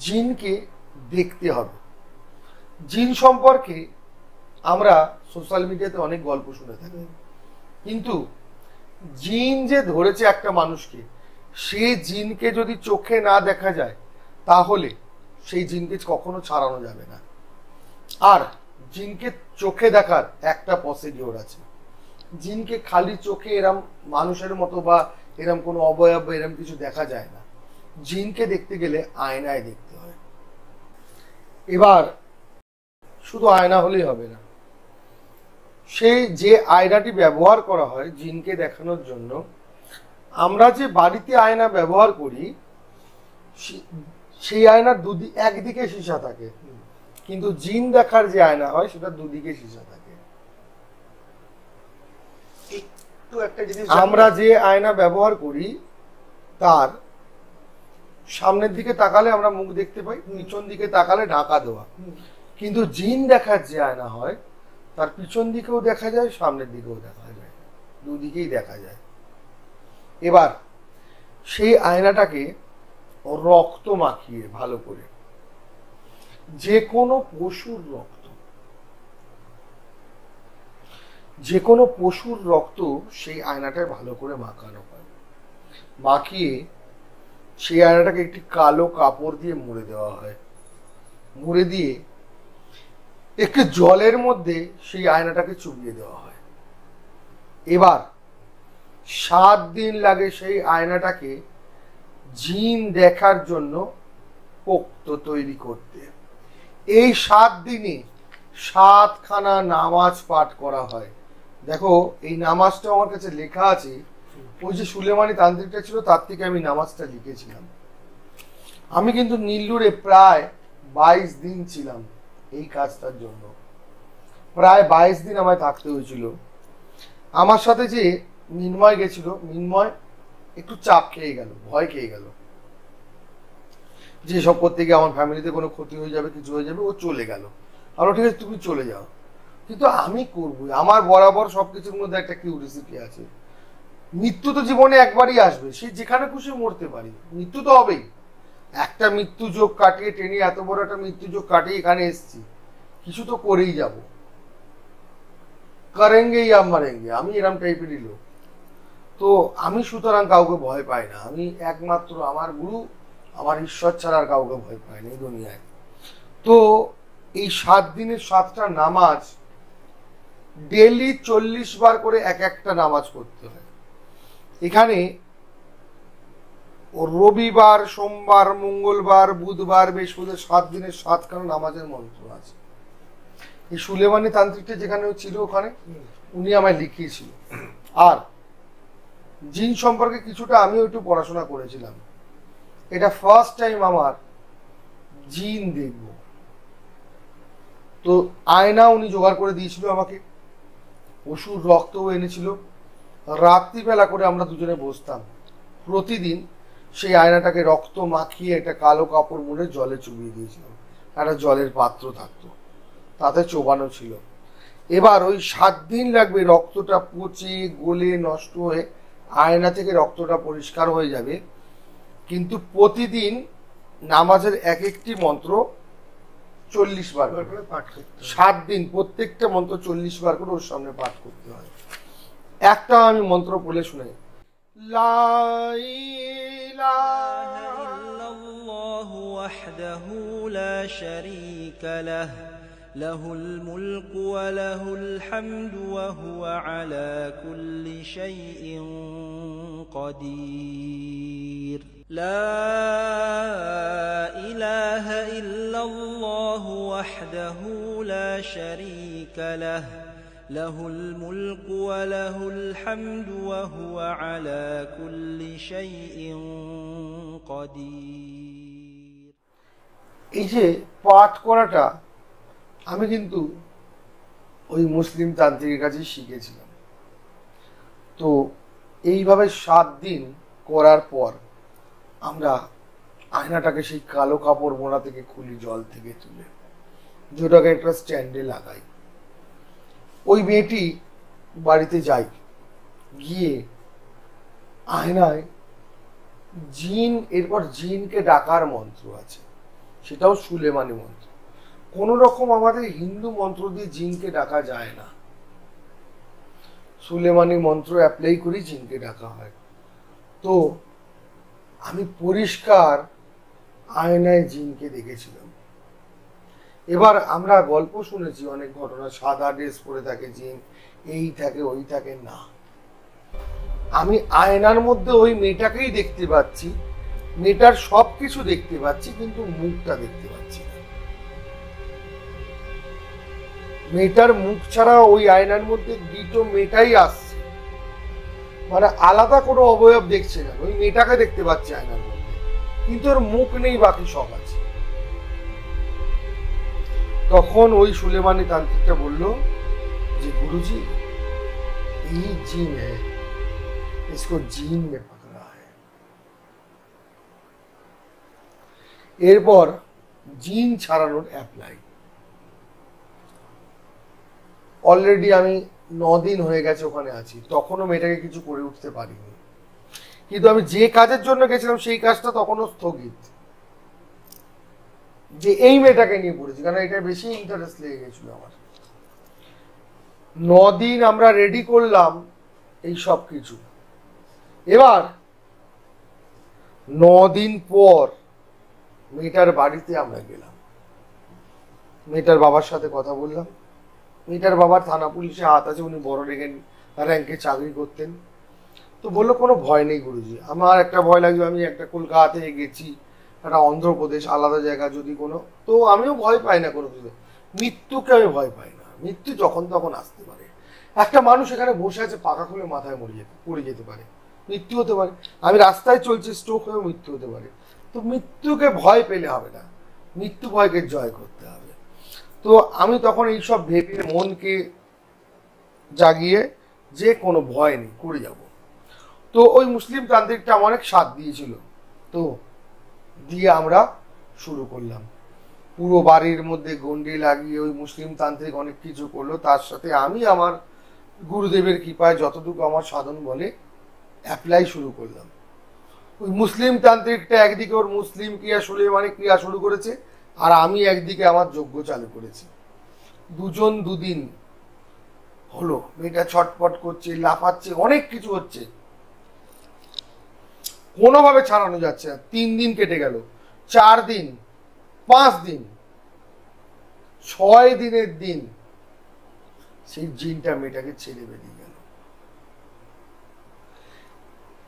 [SPEAKER 2] জিনকে দেখতে হবে। জিন সম্পর্কে আমরা সোশ্যাল মিডিয়াতে অনেক গল্প শুনে থাকি, কিন্তু জিন যে ধরেছে একটা মানুষকে, সে জিনকে যদি চোখে না দেখা যায়, তাহলে সেই জিনকে কখনো ছাড়ানো যাবে না। আর জিনকে চোখে দেখার একটা প্রসিডিওর আছে। জিনকে খালি চোখে এরম মানুষের মতো বা এরম কোনো অবয়ব বা এরম কিছু দেখা যায় না। জিনকে দেখতে গেলে আয়নায় দেখতে হয়। এবার শুধু আয়না হলেই হবে না, সেই যে আয়নাটি ব্যবহার করা হয় জিনকে দেখানোর জন্য, আমরা যে বাড়িতে আয়না ব্যবহার করি, সেই আয়নার একদিকে সীসা থাকে, কিন্তু জিন দেখার যে আয়না হয় সেটা দুদিকে সীসা থাকে।
[SPEAKER 1] একটা জিনিস,
[SPEAKER 2] আমরা যে আয়না ব্যবহার করি তার সামনের দিকে তাকালে আমরা মুখ দেখতে পাই, পিছন দিকে তাকালে ঢাকা দেওয়া। কিন্তু জিন দেখার যে আয়না হয়, তার পিছন দিকেও দেখা যায়, সামনের দিকেও দেখা যায়, দুদিকেই দেখা যায়। এবার সেই আয়নাটাকে রক্ত মাখিয়ে ভালো করে, যে কোনো পশুর রক্ত, যে কোনো পশুর রক্ত সেই আয়নাটায় ভালো করে মাখানো হয়। মাখিয়ে সেই আয়নাটাকে একটি কালো কাপড় দিয়ে মুড়ে দেওয়া হয়। মুড়ে দিয়ে একটু জলের মধ্যে সেই আয়নাটাকে চুবিয়ে দেওয়া হয়। এবার 7 দিন লাগে সেই আয়নাটাকে জিন দেখার জন্য পোক্ত তৈরি করতে। এই 7 দিনে 7খানা নামাজ পাঠ করা হয়। দেখো এই নামাজটা আমার কাছে লেখা আছে, ওই যে সুলেমানি তান্ত্রিকটা ছিল তার থেকে আমি নামাজটা লিখেছিলাম। আমি কিন্তু নীলুরে প্রায় 22 দিন ছিলাম এই কাজটার জন্য, প্রায় 22 দিন আমায় থাকতে হয়েছিল। আমার সাথে যে মিন্ময় গেছিল, মিন্ময় একটু চাপ খেয়ে গেল, ভয় খেয়ে গেল যে সব করতে গিয়ে আমার ফ্যামিলিতে কোনো ক্ষতি হয়ে যাবে, কিছু হয়ে যাবে, ও চলে গেল। আর ঠিক আছে তুমি চলে যাও, কিন্তু আমি করবো। আমার বরাবর সবকিছুর মধ্যে একটা কিউরিসিটি আছে। মৃত্যু তো জীবনে একবারই আসবে, সে যেখানে খুশি মরতে পারি, মৃত্যু তো হবেই। একটা মৃত্যু যোগ কাটিয়ে টেনে এত বড় একটা মৃত্যু যোগ কাটিয়ে এখানে এসেছি, কিছু তো করেই যাব, করেঙ্গে ইয়া মারেঙ্গে, আমি এরম টাইপেরই লোক। তো আমি সুতরাং কাউকে ভয় পাই না। আমি একমাত্র আমার গুরু, আমার ঈশ্বর ছাড়া আর কাউকে ভয় পাই না এই দুনিয়ায়। তো এই 7 দিনের 7টা নামাজ ডেইলি 40 বার করে এক একটা নামাজ পড়তে হয়। এখানে রবিবার, সোমবার, মঙ্গলবার, বুধবার, বৃহস্পতিবার 7 দিনের 7খানা নামাজের মন্ত্র আছে। এই সুলেমানি তান্ত্রিকটা যেখানে ছিল ওখানে উনি আমায় লিখিয়েছিল। আর জিন সম্পর্কে কিছুটা আমিও একটু পড়াশোনা করেছিলাম। এটা ফার্স্ট টাইম আমার জিন দেখব। তো আয়না উনি জোগাড় করে দিয়েছিল আমাকে, পশুর রক্তও এনেছিল। রাত্রিবেলা করে আমরা দুজনে বসতাম, প্রতিদিন সেই আয়নাটাকে রক্ত মাখিয়ে একটা কালো কাপড় মুড়ে জলে চুবিয়ে দিয়েছিলাম। একটা জলের পাত্র থাকতো, তাতে চোবানো ছিল। এবার ওই 7 দিন লাগবে রক্তটা পচে গলে নষ্ট হয়ে আয়না থেকে রক্তটা পরিষ্কার হয়ে যাবে। কিন্তু প্রতিদিন নামাজের এক একটি মন্ত্র 40 বার করে পাঠ করতে হয়। 7 দিন প্রত্যেকটা মন্ত্র 40 বার করে ওর সামনে পাঠ করতে হয়। একটা আমি মন্ত্র বলে শুনে, লা ইলাহা
[SPEAKER 3] ইল্লাল্লাহু ওয়াহদাহু লা শারীকা লাহ লাহুল মুলকু ওয়া লাহুল হামদু ওয়া হুয়া আলা কুল্লি শাইইন কাদির। لا إله إلا الله وحده لا شريك له له الملك وله الحمد وهو على كل شيء قدير।
[SPEAKER 2] এই যে পাঠ করাটা আমি কিন্তু ওই মুসলিম তান্ত্রিকের কাছে শিখেছিলাম। তো এইভাবে 7 দিন করার পর আমরা আয়নাটাকে সেই কালো কাপড় মোড়া থেকে খুলি, জল থেকে তুলে, যেটাকে একটা স্ট্যান্ডে লাগাই। ওই মেয়েটি বাড়িতে যাই, গিয়ে আয়নায় জিন, এরপর জিনকে ডাকার মন্ত্র আছে, সেটাও সুলেমানি মন্ত্র। কোন রকম আমাদের হিন্দু মন্ত্র দিয়ে জিনকে ডাকা যায় না, সুলেমানি মন্ত্র অ্যাপ্লাই করি জিনকে ডাকা হয়। তো আমি পরিষ্কার আয়নায় জিনকে দেখেছিলাম। এবার আমরা গল্প শুনেছি অনেক ঘটনা, সাদা ড্রেস পরে থাকে জিন, এই থাকে ওই থাকে, না, আমি আয়নার মধ্যে ওই মেয়েটাকেই দেখতে পাচ্ছি, মেয়েটার সবকিছু দেখতে পাচ্ছি, কিন্তু মুখটা দেখতে পাচ্ছি না। মেয়েটার মুখ ছাড়া ওই আয়নার মধ্যে দুটো মেয়েটাই আসছে, মানে আলাদা কোনো অবয়ব দেখছে না। ওই মেয়েটাকে দেখতে পাচ্ছে আয়নার মধ্যে, কিন্তু ওর মুখ নেই, বাকি সব আছে। তখন ওই সুলেমানি তান্ত্রিকটা বলল যে গুরুজি ये जीन है, इसको जीन में पकड़ा है। এরপর জিন ছাড়ানোর অ্যাপ্লাই। অলরেডি আমি 9 দিন হয়ে গেছে ওখানে আছি, তখনও মেয়েটাকে কিছু করে উঠতে পারিনি। কিন্তু আমি যে কাজের জন্য গেছিলাম সেই কাজটা তখনও স্থগিত, যে এই মেয়েটাকে নিয়ে পড়েছি, কারণ এটা বেশি ইন্টারেস্ট লেগে গেছিল আমার। 9 দিন আমরা রেডি করলাম এই সব কিছু। এবার 9 দিন পর মেয়েটার বাড়িতে আমরা গেলাম, মেয়েটার বাবার সাথে কথা বললাম। মেয়েটার বাবার থানা পুলিশে হাত আছে, উনি বড় র্যাঙ্কে চাকরি করতেন। তো বললো কোনো ভয় নেই গুরুজি। আমার একটা ভয় লাগবে, আমি একটা কলকাতাতে গেছি, একটা অন্ধ্রপ্রদেশ আলাদা জায়গা, যদি কোনো, তো আমিও ভয় পাই না কোনো কিছু। মৃত্যুকে আমি ভয় পাই না, মৃত্যু যখন তখন আসতে পারে। একটা মানুষ এখানে বসে আছে, পাখা খুলে মাথায় পড়ে যেতে পারে, মৃত্যু হতে পারে। আমি রাস্তায় চলছি, স্ট্রোক হয়ে মৃত্যু হতে পারে। তো মৃত্যুকে ভয় পেলে হবে না, মৃত্যু ভয়কে জয় করতে হবে। তো আমি তখন এইসব ভেবে মনকে জাগিয়ে যে কোনো ভয় নেই, করে যাব। তো ওই মুসলিম তান্ত্রিকটা অনেক সাথ দিয়েছিল, তো দিয়ে আমরা শুরু করলাম। পুরো বাড়ির মধ্যে গন্ডি লাগিয়ে ওই মুসলিম তান্ত্রিক অনেক কিছু করলো, তার সাথে আমি আমার গুরুদেবের কৃপায় যতটুকু আমার সাধন বলে অ্যাপ্লাই শুরু করলাম। ওই মুসলিম তান্ত্রিকটা একদিকে ওর মুসলিম ক্রিয়া সুলেমানি ক্রিয়া শুরু করেছে, আর আমি একদিকে আমার যজ্ঞ চালু করেছি। দুজন দুদিন হলো, মেয়েটা ছটপট করছে, লাফাচ্ছে, অনেক কিছু হচ্ছে, কোনোভাবে ছাড়ানো যাচ্ছে না। 3 দিন কেটে গেল, 4 দিন, 5 দিন, 6 দিনের দিন সেই জিনটা মেয়েটাকে ছেড়ে বেরিয়ে গেল।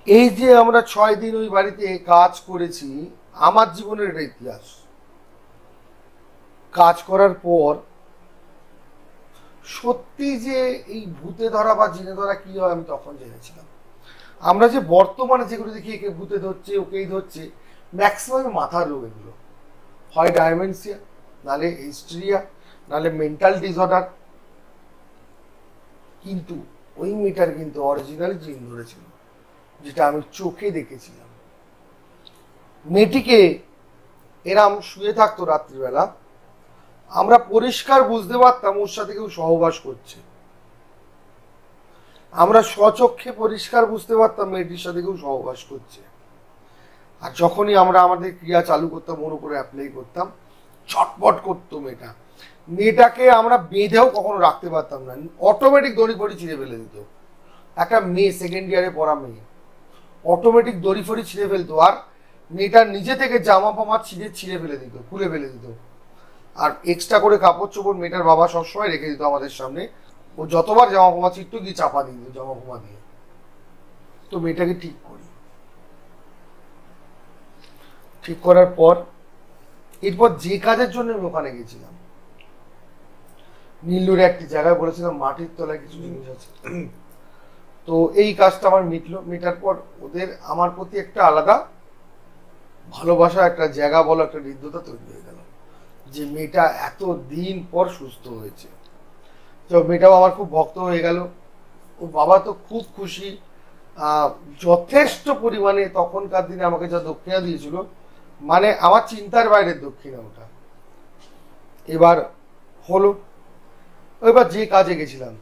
[SPEAKER 2] এই যে আমরা 6 দিন ওই বাড়িতে কাজ করেছি, আমার জীবনের একটা ইতিহাস। কাজ করার পর সত্যি যে এই ভূতে ধরা বা জিনে ধরা কি হয় আমি তখন জেনেছিলাম। আমরা যে বর্তমানে যেগুলো দেখি, একে ভূতে ধরছে, ওকেই ধরছে, ম্যাক্সিমাম মাথার রোগ এগুলো, হয় ডায়মেনসিয়া, নালে হিস্ট্রিয়া, নালে মেন্টাল ডিসঅর্ডার। কিন্তু ওই মেয়েটার কিন্তু অরিজিনাল জিন ধরেছিল, যেটা আমি চোখে দেখেছিলাম। মেয়েটিকে এরাম শুয়ে থাকতো রাত্রিবেলা, আমরা পরিষ্কার বুঝতে পারতাম ওর সাথে কেউ সহবাস করছে। আমরা স্বচক্ষে পরিষ্কার বুঝতে পারতাম মেয়েটির সাথে কেউ সহবাস করছে। আর যখনই আমরা আমাদের ক্রিয়া চালু করতাম, ওর উপরে অ্যাপ্লাই করতাম, ছটপট করতো মেয়েটা। মেয়েটাকে আমরা বেঁধেও কখনো রাখতে পারতাম না, অটোমেটিক দড়ি ফড়ি ছিঁড়ে ফেলে দিত। একটা মেয়ে, 2nd ইয়ারে পড়া মেয়ে, অটোমেটিক দড়ি ফড়ি ছিঁড়ে ফেলতো। আর মেয়েটার নিজে থেকে জামা ফামা ছিঁড়ে ফেলে দিত, খুলে ফেলে দিত। আর এক্সট্রা করে কাপড় চোপড় মেয়েটার বাবা সবসময় রেখে দিত আমাদের সামনে। ও যতবার জামা ফামা ছিঁড়তো গিয়ে চাপা দিয়ে দিত জামা ফামা দিয়ে। তো মেয়েটাকে ঠিক করার পর, এরপর যে কাজের জন্য আমি ওখানে গেছিলাম, নীলুরে একটি জায়গায় বলেছিলাম মাটির তলায় কিছু জিনিস আছে। তো এই কাজটা আমার মেটার পর ওদের আমার প্রতি একটা আলাদা ভালোবাসা, একটা জায়গা বলো, একটা হৃদ্যতা তৈরি হয়ে গেল, যে মেয়েটা এত দিন পর সুস্থ হয়েছে। তো মেয়েটাও আমার খুব ভক্ত হয়ে গেল। ও বাবা তো খুব খুশি, যথেষ্ট পরিমাণে তখনকার দিনে আমাকে যা দক্ষিণা দিয়েছিল, মানে আমার চিন্তার বাইরের দক্ষিণা ওটা। এবার হলো, এবার যে কাজে গেছিলাম,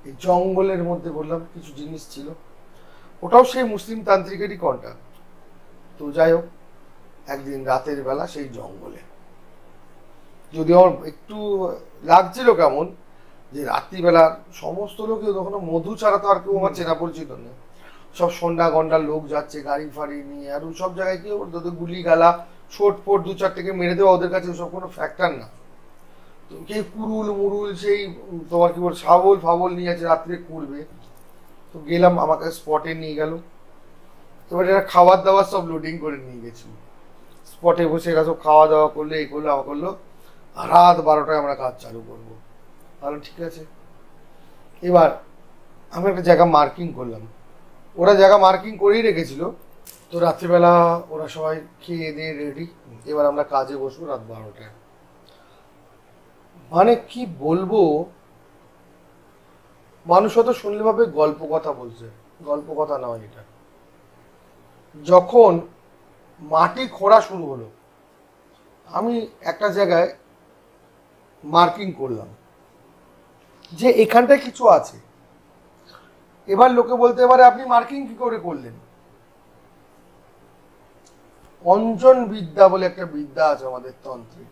[SPEAKER 2] এই জঙ্গলের মধ্যে বললাম কিছু জিনিস ছিল, ওটাও সেই মুসলিম তান্ত্রিকেরই কন্ট্যাক্ট। তো যাই হোক, একদিন রাতের বেলা সেই জঙ্গলে, যদি আমার একটু লাগছিল কেমন, যে রাত্রিবেলা সমস্ত লোকই তখন মধু ছাড়া তো আর কেউ আমার চেনা পরিচিত নেই, সব সন্ধ্যা গন্ডার লোক যাচ্ছে গাড়ি ফাড়ি নিয়ে। আর সব জায়গায় কি ওদের গুলি গালা ছোট ফোট 2-4টেকে মেরে দেওয়া ওদের কাছে ওসব কোনো ফ্যাক্টর না। তো কে কুরুল মুরুল সেই তোমার কি বল শাবল ফাবল নিয়ে আছে, রাত্রে করবে। তো গেলাম, আমাকে স্পটে নিয়ে গেল। এবার এরা খাবার দাবার সব লোডিং করে নিয়ে গেছিল, স্পটে বসে এরা সব খাওয়া দাওয়া করলো, এই করলো আমা করলো। রাত 12টায় আমরা কাজ চালু করবো। তাহলে ঠিক আছে। এবার আমি একটা জায়গা মার্কিং করলাম, ওরা জায়গা মার্কিং করেই রেখেছিল। তো রাত্রিবেলা ওরা সবাই খেয়ে দিয়ে রেডি, এবার আমরা কাজে বসবো রাত 12টায়। মানে কি বলবো, মানুষ হয়তো শুনলে ভাবে গল্প কথা বলছে, গল্প কথা নয় এটা। যখন মাটি খোঁড়া শুরু হলো, আমি একটা জায়গায় মার্কিং করলাম যে এখানটায় কিছু আছে। এবার লোকে বলতে পারে আপনি মার্কিং কি করে করলেন? অঞ্জন বিদ্যা বলে একটা বিদ্যা আছে আমাদের তন্ত্রে,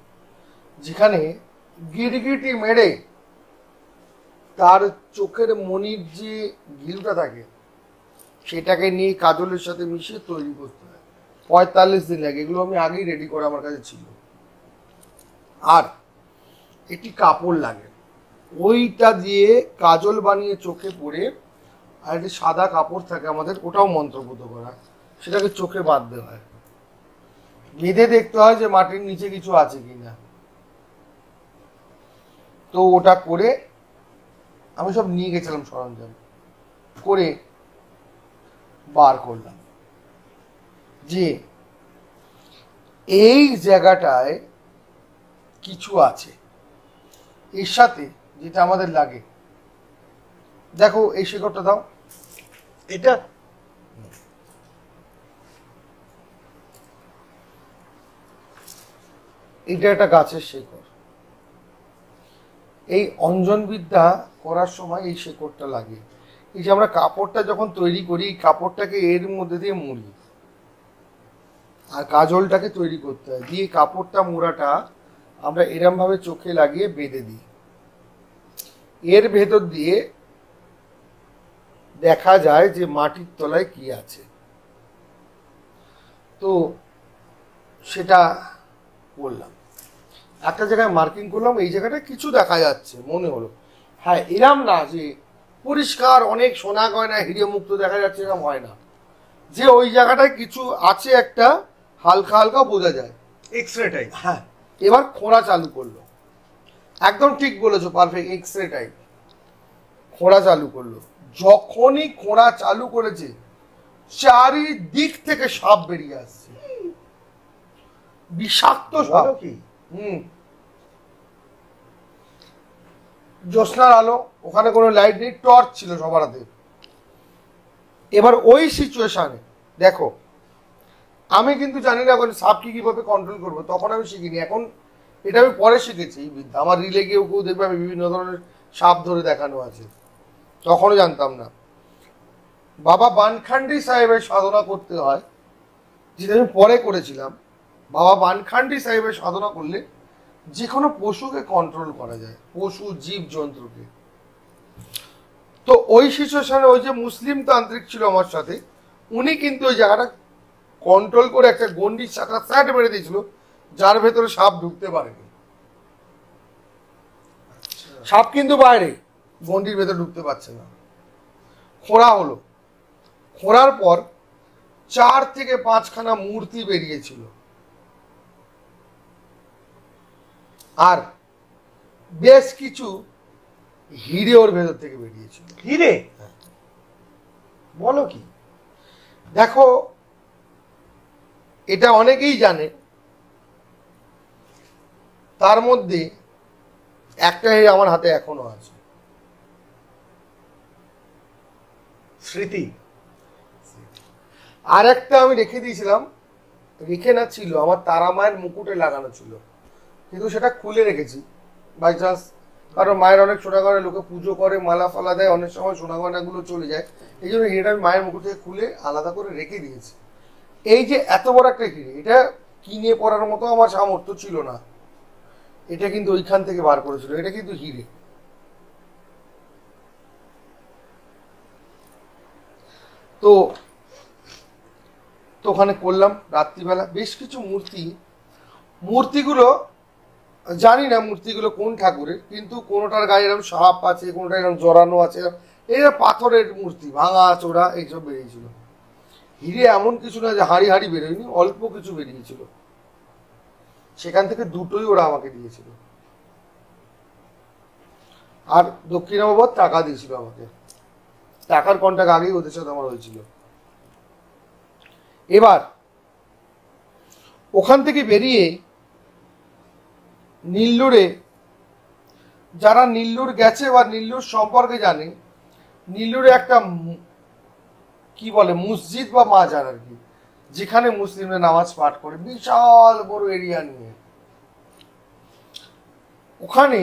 [SPEAKER 2] যেখানে গিরগিটি মেরে তার চোখের মনির যে গিলটা থাকে সেটাকে নিয়ে কাজলের সাথে মিশিয়ে তৈরি করতে হয়। 45 দিন লাগে। এগুলো আমি আগেই রেডি করা আমার কাছে ছিল। আর একটি কাপড় লাগে, ওইটা দিয়ে কাজল বানিয়ে চোখে পরে আর একটি সাদা কাপড় থাকে আমাদের, ওটাও মন্ত্রপুত করা, সেটাকে চোখে বাঁধতে হয়, বেঁধে দেখতে হয় যে মাটির নিচে কিছু আছে কিনা। তো ওটা করে আমি সব নিয়ে গেছিলাম সরঞ্জাম, করে বার করলাম যে এই জায়গাটায় কিছু আছে, এর সাথে যেটা আমাদের লাগে। দেখো এই শিকড়টা দাও,
[SPEAKER 1] এটা
[SPEAKER 2] এটা একটা গাছের শিকড়। এই অঞ্জন বিদ্যা করার সময় এই শিকড়টা লাগে। এই যে আমরা কাপড়টা যখন তৈরি করি, কাপড়টাকে এর মধ্যে দিয়ে মুড়ি, আর কাজলটাকে তৈরি করতে হয়, দিয়ে কাপড়টা মুড়াটা আমরা এরম ভাবে চোখে লাগিয়ে বেঁধে দিই। এর ভেতর দিয়ে দেখা যায় যে মাটির তলায় কি আছে। তো সেটা করলাম, একটা জায়গায় মার্কিং করলাম, এই জায়গাটা কিছু দেখা যাচ্ছে মনে হলো। হ্যাঁ, এরম না যে পরিষ্কার অনেক সোনা গয়না হিরে মুক্ত দেখা যাচ্ছে, এরকম হয় না, যে ওই জায়গাটায় কিছু আছে একটা হালকা হালকা বোঝা যায়,
[SPEAKER 1] এক্সরে টাইপ।
[SPEAKER 2] হ্যাঁ। এবার খোঁড়া চালু করলো, একদম ঠিক বলেছো, পারফেক্ট, এক্সরে টাইপ। খোঁড়া চালু করলো, যখনই খোঁড়া চালু করেছে চারিদিক থেকে সাপ বেরিয়ে আসছে, বিষাক্ত সাপ।
[SPEAKER 1] বলো কি?
[SPEAKER 2] জ্যোৎস্নার আলো, ওখানে কোনো লাইট নেই, টর্চ ছিল সবার হাতে। এবার ওই সিচুয়েশনে দেখো, আমি কিন্তু জানি না এখন সাপকে কিভাবে কন্ট্রোল করবো, তখন আমি শিখিনি, এখন এটা আমি পরে শিখেছি এই বিদ্যা। আমার রিলে গিয়েও কেউ দেখবে আমি বিভিন্ন ধরনের সাপ ধরে দেখানো আছে, তখনও জানতাম না। বাবা বানখান্ডি সাহেবের সাধনা করতে হয়, যেটা আমি পরে করেছিলাম। বাবা বানখান্ডি সাহেবের সাধনা করলে যে কোনো পশুকে কন্ট্রোল করা যায়, পশু জীব জন্তুকে। তো ওই সিচুয়েশনে ওই যে মুসলিম তান্ত্রিক ছিল আমার সাথে, উনি কিন্তু ওই জায়গাটা কন্ট্রোল করে একটা গন্ডির শাখা স্যাট মেরে দিয়েছিল, যার ভেতরে সাপ ঢুকতে পারেনি। সাপ কিন্তু বাইরে, গন্ডির ভেতরে ঢুকতে পারছে না। খোঁড়া হলো, খোঁড়ার পর 4 থেকে 5খানা মূর্তি বেরিয়েছিল, আর বেশ কিছু হিরে ওর ভেতর থেকে বেরিয়েছিল।
[SPEAKER 1] হিরে? বলো কি?
[SPEAKER 2] দেখো, এটা অনেকেই জানে, তার মধ্যে একটা হিরে আমার হাতে এখনো আছে,
[SPEAKER 1] স্মৃতি।
[SPEAKER 2] আর একটা আমি রেখে দিয়েছিলাম, রেখে না ছিল আমার তারা মায়ের মুকুটে লাগানো ছিল, কিন্তু সেটা খুলে রেখেছি বাই চান্স, কারণ মায়ের অনেক সোনা গয়না লোকে পুজো করে, মালা ফালা দেয়, অনেক সময় সোনা গয়নাগুলো চলে যায়, এই জন্য হিরেটা আমি মায়ের মুকুট থেকে খুলে আলাদা করে রেখে দিয়েছি। এই যে এত বড় একটা হিরে, এটা কিনে পড়ার মতো আমার সামর্থ্য ছিল না, এটা কিন্তু ওইখান থেকে বার করেছিল, এটা কিন্তু হিরে। তো তো ওখানে করলাম রাত্রিবেলা বেশ কিছু মূর্তিগুলো জানি না মূর্তিগুলো কোন ঠাকুরের, কিন্তু কোনোটার গায়ে এরকম সাপ আছে, কোনোটা এরকম জড়ানো আছে, এটা পাথরের মূর্তি, ভাঙা চোরা এইসব বেরিয়েছিল। হিরে এমন কিছু না যে হাঁড়ি হাঁড়ি বেরোয়নি, অল্প কিছু বেরিয়েছিল, সেখান থেকে দুটোই ওরা আমাকে দিয়েছিল। আর দক্ষিণাবাবদ টাকা দিয়েছিল আমাকে, টাকার কন্টাক্ট আগেই ওদের সাথে আমার হয়েছিল। এবার ওখান থেকে বেরিয়ে নীল্লুরে, যারা নীল্লুর গেছে বা নীল্লুর সম্পর্কে জানে, নীল্লুরে একটা কি বলে মসজিদ বা মাজার আর কি, যেখানে মুসলিমরা নামাজ পাঠ করে, বিশাল বড় এরিয়া নিয়ে। ওখানে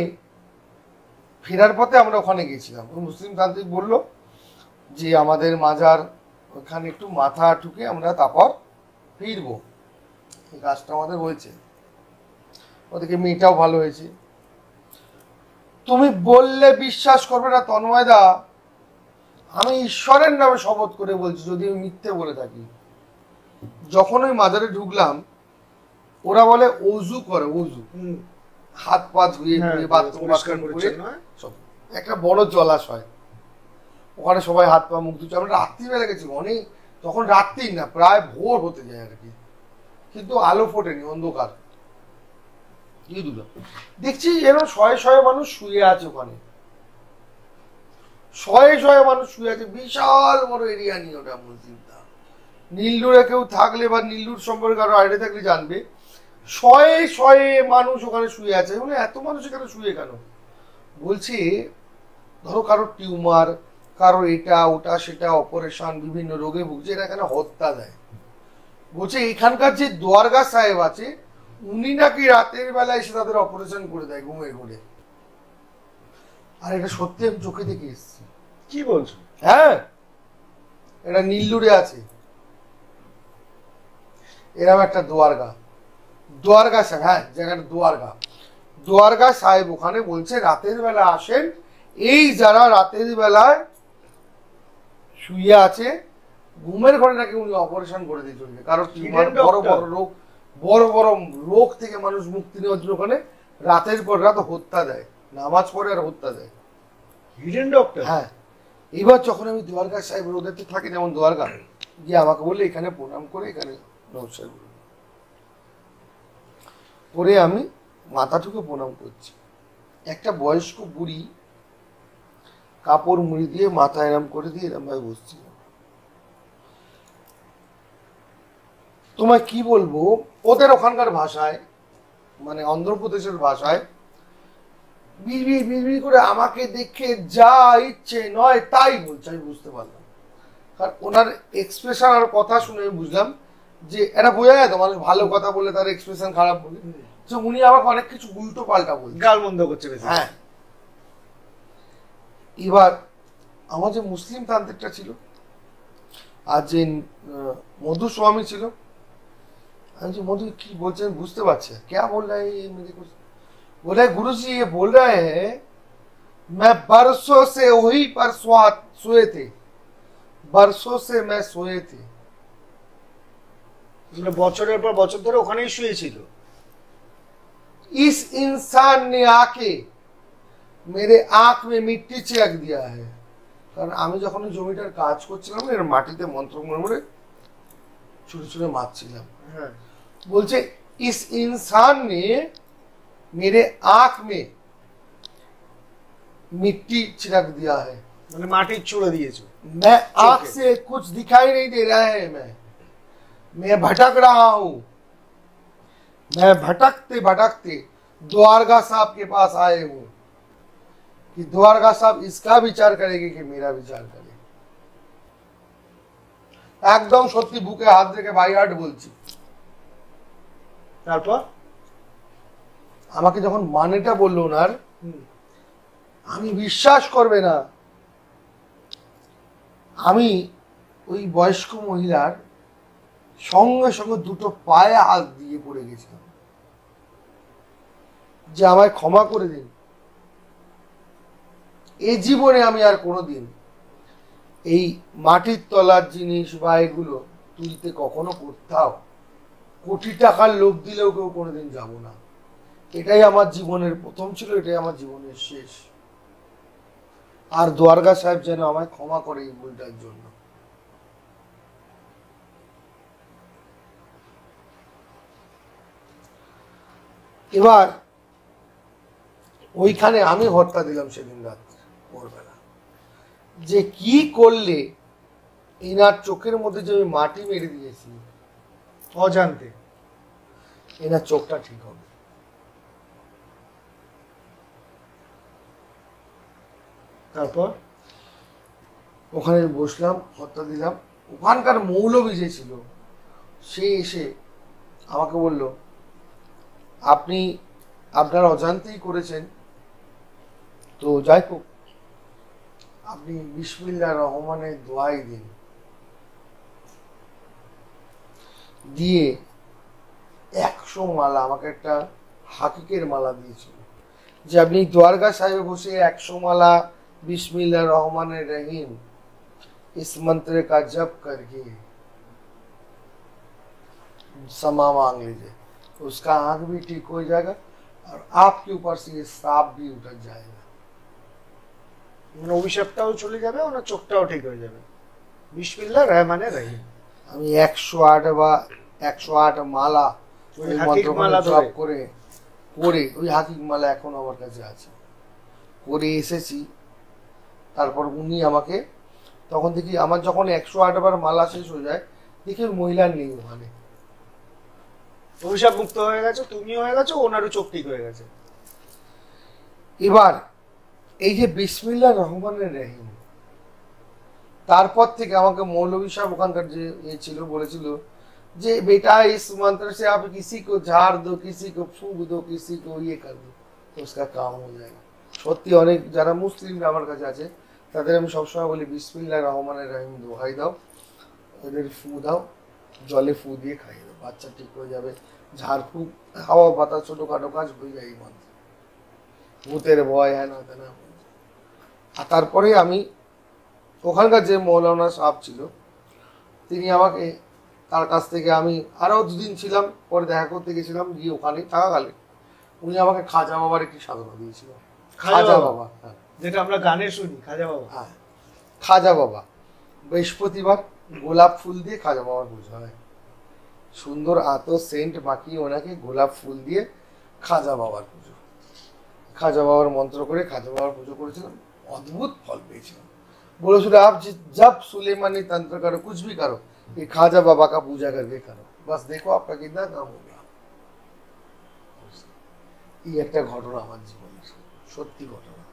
[SPEAKER 2] ফেরার পথে আমরা ওখানে গেছিলাম, মুসলিম তান্ত্রিক বলল যে আমাদের মাজার ওখানে একটু মাথা ঠুকে আমরা তারপর ফিরবো, এই কাজটা আমাদের হয়েছে। ওদিকে মেয়েটাও ভালো হয়েছে। তুমি বললে বিশ্বাস করবে না তন্ময়দা, আমি ঈশ্বরের নামে শপথ করে বলছি, যদি আমি মিথ্যে বলে থাকি, যখন ওই মাজারে ঢুকলাম, ওরা বলে অজু করে, অজু, হাত পা ধুয়ে বাথরুম করে, একটা বড় জলাশয়, ওখানে সবাই হাত পা মুখ ধুচ্ছে। আমরা রাত্রিবেলা গেছি, অনেক তখন রাত্রি না, প্রায় ভোর হতে যায় আর কি, কিন্তু আলো ফোটেনি, অন্ধকার। দেখছি এরকম শয়ে শয়ে মানুষ শুয়ে আছে ওখানে, শয়ে শয়ে মানুষ শুয়ে আছে, বিশাল বড় এরিয়া নিয়ে ওটা মসজিদটা। নীলডুরে কেউ থাকলে বা নীলডুর সম্পর্কে আরো আইডিয়া থাকলে জানবে, শয়ে শয়ে মানুষ ওখানে শুয়ে আছে। মানে এত মানুষ এখানে শুয়ে কেন? বলছি ধরো কারো টিউমার, কারো এটা ওটা সেটা অপারেশন, বিভিন্ন রোগে ভুগছে, এরা এখানে হত্যা দেয়। বলছে এখানকার যে দোয়ারগা সাহেব আছে, উনি নাকি রাতের বেলায় এসে তাদের অপারেশন করে দেয় ঘুমে ঘুরে। আর এটা সত্যি আমি চোখে দেখে এসেছি।
[SPEAKER 1] কি বলছো?
[SPEAKER 2] হ্যাঁ, এটা নীলডুরে আছে এরকম একটা দোয়ারগা, দোয়ারগা সাহেব, হ্যাঁ জায়গাটা দোয়ারগা, দোয়ারগা সাহেব ওখানে বলছে রাতের বেলা আসেন, এই যারা রাতের বেলায় শুয়ে আছে ঘুমের ঘরে নাকি উনি অপারেশন করে দিয়ে চলবে, কারণ বড় বড় রোগ, বড় বড় রোগ থেকে মানুষ মুক্তি নেওয়ার জন্য ওখানে রাতের পর রাত হত্যা দেয়, নামাজ পড়ে আর হত্যা দেয়।
[SPEAKER 1] Hidden doctor?
[SPEAKER 2] হ্যাঁ। এবার যখন আমি দোয়ারগা সাহেব রোদেতে থাকি, যেমন দোয়ারগা, গিয়ে আমাকে বললে এখানে প্রণাম করে এখানে নমস্কার করে আমি মাথাটুকু প্রণাম করছি। একটা বয়স্ক বুড়ি কাপড় মুড়ি দিয়ে মাথা এরম করে দিয়ে এরম ভাবে বসছিল। তোমায় কি বলবো, ওদের ওখানকার ভাষায়, মানে অন্ধ্রপ্রদেশের ভাষায় বিড়বিড় বিড়বিড় করে আমাকে দেখে যা ইচ্ছে নয় তাই বলছে। আমি বুঝতে পারলাম, কারণ ওনার এক্সপ্রেশন আর কথা শুনে আমি বুঝলাম যে এটা বোঝা যায় তো মানুষ ভালো কথা বলে তার এক্সপ্রেশন খারাপ বলে, যে উনি আমাকে অনেক কিছু উল্টো পাল্টা বলছে,
[SPEAKER 1] গালমন্দ করছে বেশি।
[SPEAKER 2] হ্যাঁ। এবার আমার যে মুসলিম তান্ত্রিকটা ছিল আর যে মধু স্বামী ছিল, আমি যে मधु की बोलते हैं बुझते पारछे क्या बोल रहा है ये, मुझे कुछ बोला गुरुजी ये बोल रहा है मैं बरसों से वही पर सोए थे, बरसों से मैं सोए थे।
[SPEAKER 1] বছরের পর বছর ধরে ওখানেই শুয়েছিল।
[SPEAKER 2] इस इंसान ने आके मेरे आंख में मिट्टी छिड़क दिया है, কারণ আমি যখন জমিটার কাজ করছিলাম এর মাটিতে মন্ত্র মনে ছুটে ছুটে মারছিলাম।
[SPEAKER 1] হ্যাঁ,
[SPEAKER 2] बोलते इस इंसान ने मेरे आंख में मिट्टी छिड़क दिया है,
[SPEAKER 1] মানে মাটির ছুঁড়ে দিয়েছো।
[SPEAKER 2] मैं आंख से कुछ दिखाई नहीं दे रहा है, मैं भटक रहा हूं, मैं भटकते भटकते द्वारका साहब के पास आए हूं कि द्वारका साहब इसका विचार करेंगे कि मेरा विचार करे। एकदम सত্যি বুকে হাত রেখে বাই হার্ট বলছি।
[SPEAKER 1] তারপর
[SPEAKER 2] আমাকে যখন মানেটা বললো ওনার, আমি বিশ্বাস করবে না, আমি ওই বয়স্ক মহিলার সঙ্গে সঙ্গে দুটো পায়ে হাত দিয়ে পড়ে গেছিলাম যে আমায় ক্ষমা করে দিন, এই জীবনে আমি আর কোনোদিন এই মাটির তলার জিনিস বা এগুলো তুলতে কখনো কোথাও কোটি টাকার লোভ দিলেও কেউ কোনোদিন যাব না। এটাই আমার জীবনের প্রথম ছিল, এটাই আমার জীবনের শেষ। আর দ্বারকা সাহেব যেন আমায় ক্ষমা করে এই ভুলটার জন্য। এবার ওইখানে আমি হত্যা দিলাম সেদিন রাত্রে ভোরবেলা, যে কি করলে এনার চোখের মধ্যে যে আমি মাটি মেরে দিয়েছি
[SPEAKER 1] অজান্তে
[SPEAKER 2] এনার চোখটা ঠিক হবে।
[SPEAKER 1] তারপর
[SPEAKER 2] ওখানে বসলাম, হত্যা দিলাম। ওখানকার মৌলবী যে ছিল সে এসে আমাকে বলল, আপনি আপনার অজান্তেই করেছেন, তো যাই হোক আপনি বিসমিল্লাহ রহমানের দোয়াই দিন। দিয়ে 100 মালা, আমাকে একটা হাকিকের মালা দিয়েছিল, যে আপনি দ্বারকা সাহেবে বসে 100 মালা बिस्मिल्लाह रहमान रहीम इस मंत्र का जप करके समा मांग लीजिए, उसका आंख भी ठीक हो जाएगा और आपके ऊपर से ये सांप भी उतर जाएगा।
[SPEAKER 1] মানে অভিশাপটাও চলে যাবে, ওনার চোখটাও ঠিক হয়ে যাবে। বিসমিল্লাহ রহমানে রহিম।
[SPEAKER 2] আমি 108 বা 108 মালা
[SPEAKER 1] ওই
[SPEAKER 2] ওই
[SPEAKER 1] হাকিক
[SPEAKER 2] মন্ত্র
[SPEAKER 1] মালা
[SPEAKER 2] জপ
[SPEAKER 1] ধরে।
[SPEAKER 2] করে ওই হাকিক মালা এখন আমার কাছে আছে, করে এসেছি। তারপর উনি আমাকে তখন দেখি আমার যখন 108 বার মালা শেষ হয়ে যায় দেখি ওই মহিলা নেই ওখানে।
[SPEAKER 1] অভিশাপ মুক্ত হয়ে গেছে, তুমিও হয়ে গেছো, ওনারও চোখ ঠিক হয়ে গেছে।
[SPEAKER 2] এবার এই যে বিসমিল্লাহ রহমানের রহিম, তারপর থেকে আমাকে মৌলভী সাহেব ওখানকার যে ছিল বলেছিল যে বেটা इस मंत्र से आप किसी को झाड़ दो, किसी को फूंक दो, किसी को ये कर दो तो उसका काम हो जाएगा। সত্যি অনেক যারা মুসলিম আমার কাছে আছে তাদের আমি সবসময় বলি বিসমিল্লাহ রহমানের রহিম দোহাই দাও, ওদের ফু দাও, জলে ফু দিয়ে খাইয়ে দাও, বাচ্চা ঠিক হয়ে যাবে। ঝাড়ফুঁক, হাওয়া বাতাস, ছোটোখাটো কাজ হয়ে যায় এই মন্ত্রে। ভূতের ভয় হ্যাঁ না তেনা। আর তারপরে আমি ওখানকার যে মৌলানা সাহেব ছিল তিনি আমাকে, তার কাছ থেকে আমি আরও 2 দিন ছিলাম, পরে দেখা করতে গেছিলাম, গিয়ে ওখানে থাকাকালে উনি আমাকে খাজা বাবার একটি সাধনা দিয়েছিল। খাজা বাবা, হ্যাঁ,
[SPEAKER 1] যেটা আমরা গানে শুনি, খাজা বাবা।
[SPEAKER 2] হ্যাঁ, খাজা বাবা। বৃহস্পতিবার গোলাপ ফুল দিয়ে খাজা বাবার পুজো হয়, সুন্দর আতর সেন্ট মাখিয়ে ওনাকে গোলাপ ফুল দিয়ে খাজা বাবার পুজো, খাজা বাবার মন্ত্র করে খাজা বাবার পুজো করেছিলাম, অদ্ভুত ফল পেয়েছিলাম। বলেছিল आप जब सुलेमानी तंत्र करो, कुछ भी करो, ये खाजा बाबा का पूजा करके करो, बस देखो आपका कितना काम हो गया। এই একটা ঘটনা আমার জীবনের, সত্যি ঘটনা।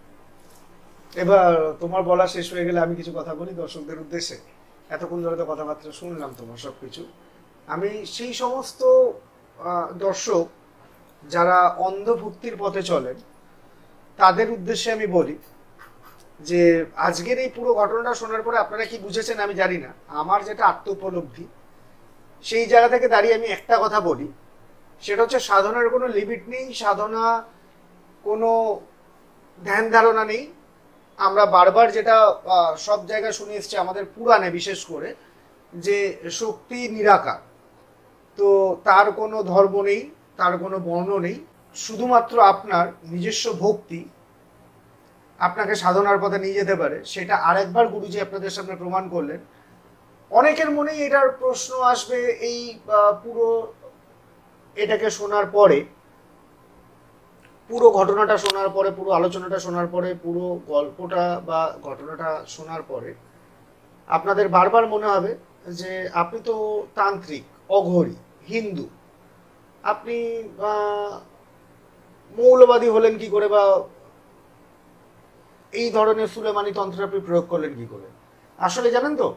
[SPEAKER 1] এবার তোমার বলা শেষ হয়ে গেলে আমি কিছু কথা বলি দর্শকদের উদ্দেশ্যে। এতক্ষণ ধরে তো কথাবার্তা শুনলাম তোমার সবকিছু। আমি সেই সমস্ত দর্শক যারা অন্ধভক্তির পথে চলেন তাদের উদ্দেশ্যে আমি বলি যে আজকের এই পুরো ঘটনাটা শোনার পরে আপনারা কি বুঝেছেন আমি জানি না, আমার যেটা আত্ম উপলব্ধি সেই জায়গা থেকে দাঁড়িয়ে আমি একটা কথা বলি, সেটা হচ্ছে সাধনার কোনো লিমিট নেই, সাধনা কোনো ধ্যান ধারণা নেই। আমরা বারবার যেটা সব জায়গায় শুনে এসছি, আমাদের পুরাণে বিশেষ করে, যে শক্তি নিরাকার, তো তার কোনো ধর্ম নেই, তার কোনো বর্ণ নেই, শুধুমাত্র আপনার নিজস্ব ভক্তি আপনাকে সাধনার পথে নিয়ে যেতে পারে। সেটা আরেকবার গুরুজি আপনাদের সামনে প্রমাণ করলেন। অনেকের মনেই এটার প্রশ্ন আসবে এই পুরো এটাকে শোনার পরে, পুরো ঘটনাটা শোনার পরে, পুরো আলোচনাটা শোনার পরে, পুরো গল্পটা বা ঘটনাটা শোনার পরে আপনাদের বারবার মনে হবে যে আপনি তো তান্ত্রিক, অঘোরী, হিন্দু, আপনি মৌলবাদী হলেন কি করে, বা এই ধরনের সুলেমানি তন্ত্র আপনি প্রয়োগ করলেন কি করে। আসলে জানেন তো,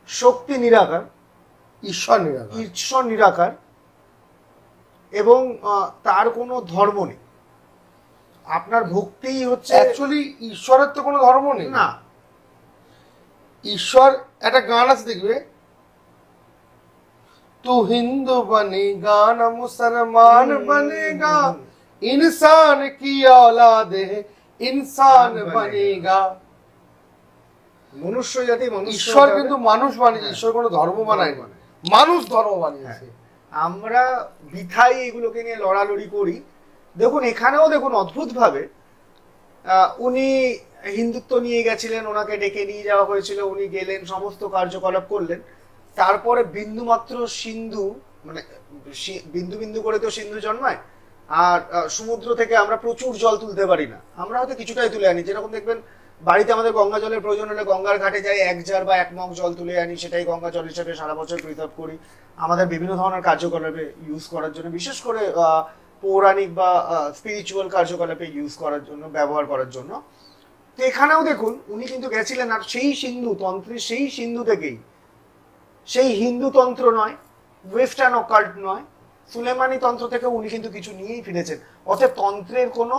[SPEAKER 1] শক্তি নিরাকার, ঈশ্বর নিরাকার, এবং তার কোনো ধর্ম নেই। আপনার ভক্তিই হচ্ছে
[SPEAKER 2] অ্যাকচুয়ালি ঈশ্বরের তো কোনো ধর্ম নেই
[SPEAKER 1] না।
[SPEAKER 2] ঈশ্বর, একটা গান আছে দেখবে, तू हिंदू बनेगा ना मुसलमान बनेगा, इंसान की औलाद है इंसान बनेगा।
[SPEAKER 1] মনুষ্য জাতি,
[SPEAKER 2] ঈশ্বর কিন্তু মানুষ বানিয়েছে, ঈশ্বর কোনো ধর্ম বানায় না, মানুষ ধর্ম বানিয়েছে।
[SPEAKER 1] আমরা বিথাই এগুলোকে নিয়ে লড়ালড়ি করি। দেখুন এখানেও দেখুন অদ্ভুত ভাবে উনি হিন্দুত্ব নিয়ে গেছিলেন, ওনাকে ডেকে নিয়ে যাওয়া হয়েছিল, উনি গেলেন, সমস্ত কার্যকলাপ করলেন, তারপরে বিন্দু মাত্র সিন্ধু, মানে বিন্দু বিন্দু করে তো সিন্ধু জন্মায়, আর সমুদ্র থেকে আমরা প্রচুর জল তুলতে পারি না, আমরা হয়তো কিছুটাই তুলে আনি। যেরকম দেখবেন বাড়িতে আমাদের গঙ্গা জলের প্রয়োজন হলে গঙ্গার ঘাটে যাই, 1 জার বা 1 মগ জল তুলে আনি, সেটাই গঙ্গা জল হিসেবে সারা বছর পৃথক করি আমাদের বিভিন্ন ধরনের কার্যকলাপে ইউজ করার জন্য, বিশেষ করে পৌরাণিক বা স্পিরিচুয়াল কার্যকলাপে ইউজ করার জন্য, ব্যবহার করার জন্য। তো এখানেও দেখুন উনি কিন্তু গেছিলেন, আর সেই সিন্ধু তন্ত্রের, সেই সিন্ধু থেকেই, সেই হিন্দু তন্ত্র নয়, ওয়েস্টার্ন অকাল্ট নয়, সুলেমানি তন্ত্র থেকে উনি কিন্তু কিছু নিয়েই ফিরেছেন। অর্থাৎ তন্ত্রের কোনো,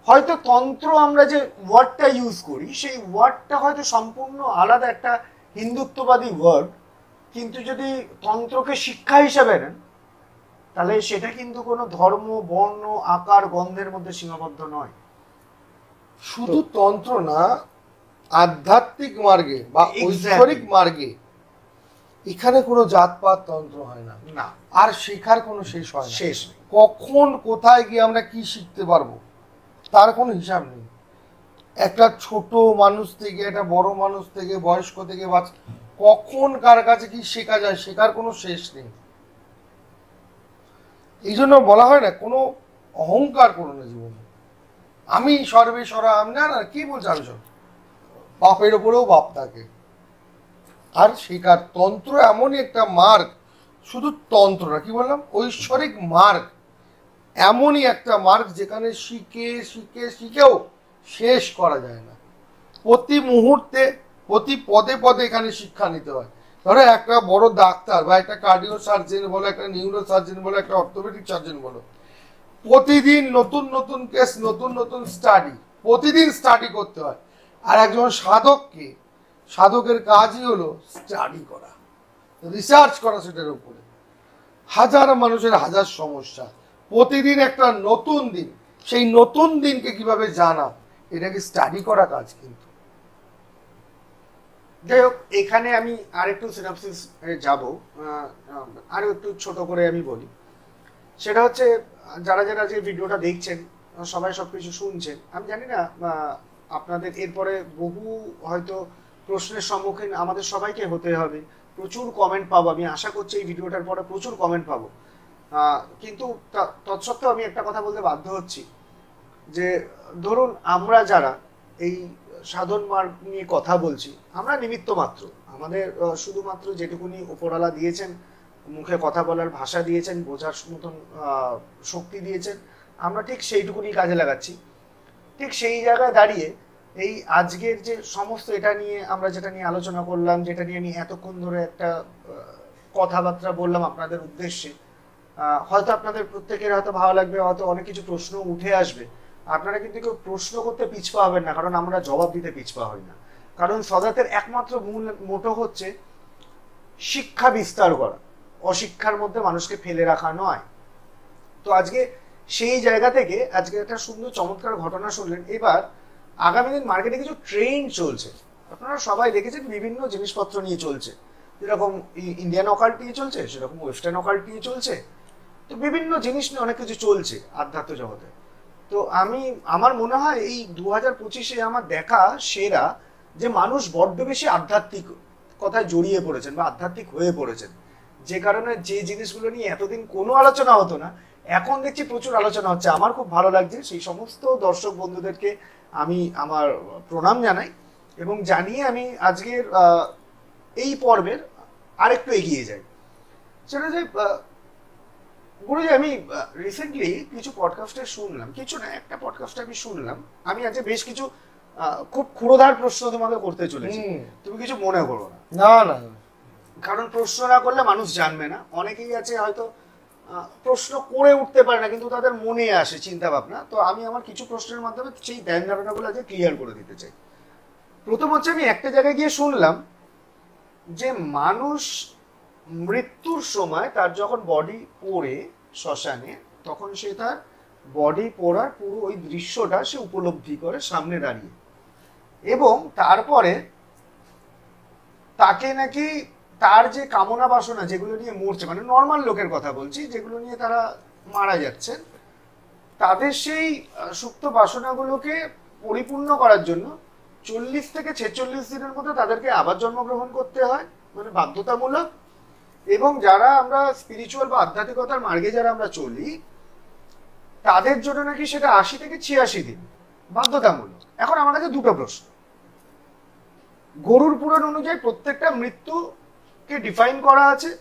[SPEAKER 1] হয়তো তন্ত্র আমরা যে ওয়ার্ডটা ইউজ করি সেই ওয়ার্ডটা হয়তো সম্পূর্ণ আলাদা একটা হিন্দুত্ববাদী ওয়ার্ড, কিন্তু যদি তন্ত্রকে শিক্ষা হিসাবে নেন তাহলে সেটা কিন্তু কোনো ধর্ম, বর্ণ, আকার, গন্ধের মধ্যে সীমাবদ্ধ নয়।
[SPEAKER 2] শুধু তন্ত্র না, আধ্যাত্মিক মার্গে বা ঐশ্বরিক মার্গে এখানে কোনো জাতপাত তন্ত্র হয় না,
[SPEAKER 1] না,
[SPEAKER 2] আর শেখার কোনো শেষ হয় না।
[SPEAKER 1] শেষ
[SPEAKER 2] কখন কোথায় গিয়ে আমরা কি শিখতে পারবো তার কোনো হিসাব নেই। একটা ছোট মানুষ থেকে, একটা বড় মানুষ থেকে, বয়স্ক থেকে বাচ্চা, কখন কার কাছে কি শেখা যায়, শেখার কোনো শেষ নেই। এই জন্য বলা হয় না কোনো অহংকার করো না জীবনে, আমি সর্বে সরা, আমি না না কি বলছে, আমি সব বাপের ওপরেও বাপ থাকে। আর শেখার তন্ত্র এমনই একটা মার্গ, শুধু তন্ত্র না, কি বললাম, ঐশ্বরিক মার্গ, এমনই একটা মার্গ যেখানে শিখে শিখে শিখেও শেষ করা যায় না। প্রতি মুহূর্তে, প্রতি পদে পদে এখানে শিক্ষা নিতে হয়। ধরো একটা বড় ডাক্তার বা একটা কার্ডিও সার্জন বলো, একটা নিউরো সার্জন বলো, একটা অর্থোপেডিক সার্জন বলো, প্রতিদিন নতুন নতুন কেস, নতুন নতুন স্টাডি, প্রতিদিন স্টাডি করতে হয়। আর একজন সাধককে, সাধকের কাজই হলো স্টাডি করা, রিসার্চ করা সেটার উপরে। হাজার মানুষের হাজার সমস্যা, প্রতিদিন একটা নতুন দিন, সেই নতুন দিনকে কিভাবে জানা, এটাকে স্টাডি করা কাজ। কিন্তু
[SPEAKER 1] যাই হোক, এখানে আমি আরেকটু সিনাপসিস যাব, আরো একটু ছোট করে আমি বলি। সেটা হচ্ছে, যারা যারা যে ভিডিওটা দেখছেন সবাই সবকিছু শুনছেন, আমি জানি না আপনাদের এরপরে বহু হয়তো প্রশ্নের সম্মুখীন আমাদের সবাইকে হতে হবে, প্রচুর কমেন্ট পাবো, আমি আশা করছি এই ভিডিওটার পরে প্রচুর কমেন্ট পাবো। কিন্তু তৎসত্ত্বেও আমি একটা কথা বলতে বাধ্য হচ্ছি, যে ধরুন আমরা যারা এই সাধন মার্গ নিয়ে কথা বলছি, আমরা নিমিত্ত মাত্র, আমাদের শুধুমাত্র যেটুকুনি উপরওয়ালা দিয়েছেন, মুখে কথা বলার ভাষা দিয়েছেন, বোঝার মতন শক্তি দিয়েছেন, আমরা ঠিক সেইটুকুনি কাজে লাগাচ্ছি। ঠিক সেই জায়গায় দাঁড়িয়ে এই আজকের যে সমস্ত এটা নিয়ে আমরা যেটা নিয়ে আলোচনা করলাম, যেটা নিয়ে আমি এতক্ষণ ধরে একটা কথাবার্তা বললাম আপনাদের উদ্দেশ্যে, হয়তো আপনাদের প্রত্যেকের হয়তো ভালো লাগবে, হয়তো অনেক কিছু প্রশ্ন উঠে আসবে। আপনারা কিন্তু কেউ প্রশ্ন করতে পিছপা হবেন না, কারণ আমরা জবাব দিতে পিছপা হই না। কারণ সদাতের একমাত্র মূল মোটো হচ্ছে শিক্ষা বিস্তার করা, অশিক্ষার মধ্যে মানুষকে ফেলে রাখা নয়। তো আজকে সেই জায়গা থেকে আজকে একটা সুন্দর চমৎকার ঘটনা শুনলেন। এবার আগামী দিন মার্কেটে কিছু ট্রেন্ড চলছে, আপনারা সবাই দেখেছেন, বিভিন্ন জিনিসপত্র নিয়ে চলছে, যেরকম ইন্ডিয়ান অকাল্ট নিয়ে চলছে, সেরকম ওয়েস্টার্ন অকাল্ট নিয়ে চলছে। তো বিভিন্ন জিনিস নিয়ে অনেক কিছু চলছে আধ্যাত্ম জগতে। তো আমার মনে হয় এই 2025-এ আমার দেখা সেরা যে মানুষ বড্ড বেশি আধ্যাত্মিক কথায় জড়িয়ে পড়েছেন বা আধ্যাত্মিক হয়ে পড়েছেন, যে কারণে যে জিনিসগুলো নিয়ে এতদিন কোনো আলোচনা হতো না, এখন দেখছি প্রচুর আলোচনা হচ্ছে। আমার খুব ভালো লাগছে। সেই সমস্ত দর্শক বন্ধুদেরকে আমি আমার প্রণাম জানাই এবং জানিয়ে আমি আজকের এই পর্বের আরেকটু এগিয়ে যাই। সেটা যে গুরুজি, আমি রিসেন্টলি কিছু পডকাস্টে শুনলাম, কিছু না, একটা পডকাস্টে আমি শুনলাম, আমি আজকে বেশ কিছু খুব ক্ষুরধার প্রশ্ন তোমাকে করতে চলেছি, তুমি কিছু মনে করো না।
[SPEAKER 2] না না,
[SPEAKER 1] কারণ প্রশ্ন না করলে মানুষ জানবে না। অনেকেই আছে হয়তো প্রশ্ন করে উঠতে পারে না, কিন্তু তাদের মনে আসে চিন্তা ভাবনা। তো আমি আমার কিছু প্রশ্নের মাধ্যমে সেই ধ্যান ধারণাগুলো আজকে ক্লিয়ার করে দিতে চাই। প্রথম হচ্ছে, আমি একটা জায়গায় গিয়ে শুনলাম যে মানুষ মৃত্যুর সময় তার যখন বডি পোড়ে শ্মশানে, তখন সে তার বডি পোড়ার পুরো ওই দৃশ্যটা সে উপলব্ধি করে সামনে দাঁড়িয়ে, এবং তারপরে তাকে নাকি তার যে কামনা বাসনা যেগুলো নিয়ে মরছে, মানে নর্মাল লোকের কথা বলছি, যেগুলো নিয়ে তারা মারা যাচ্ছেন, তাদের সেই সুপ্ত বাসনাগুলোকে পরিপূর্ণ করার জন্য 40 থেকে 46 দিনের মধ্যে তাদেরকে আবার জন্মগ্রহণ করতে হয়, মানে বাধ্যতামূলক। এবং যারা আমরা স্পিরিচুয়াল বা আধ্যাত্মিকতার মার্গে যারা আমরা চলি, তাদের জন্য নাকি সেটা 80 থেকে 86 দিন বাধ্যতামূলক। এখন আমার কাছে দুটো প্রশ্ন। গরুর পুরাণ অনুযায়ী প্রত্যেকটা মৃত্যুকে ডিফাইন করা আছে,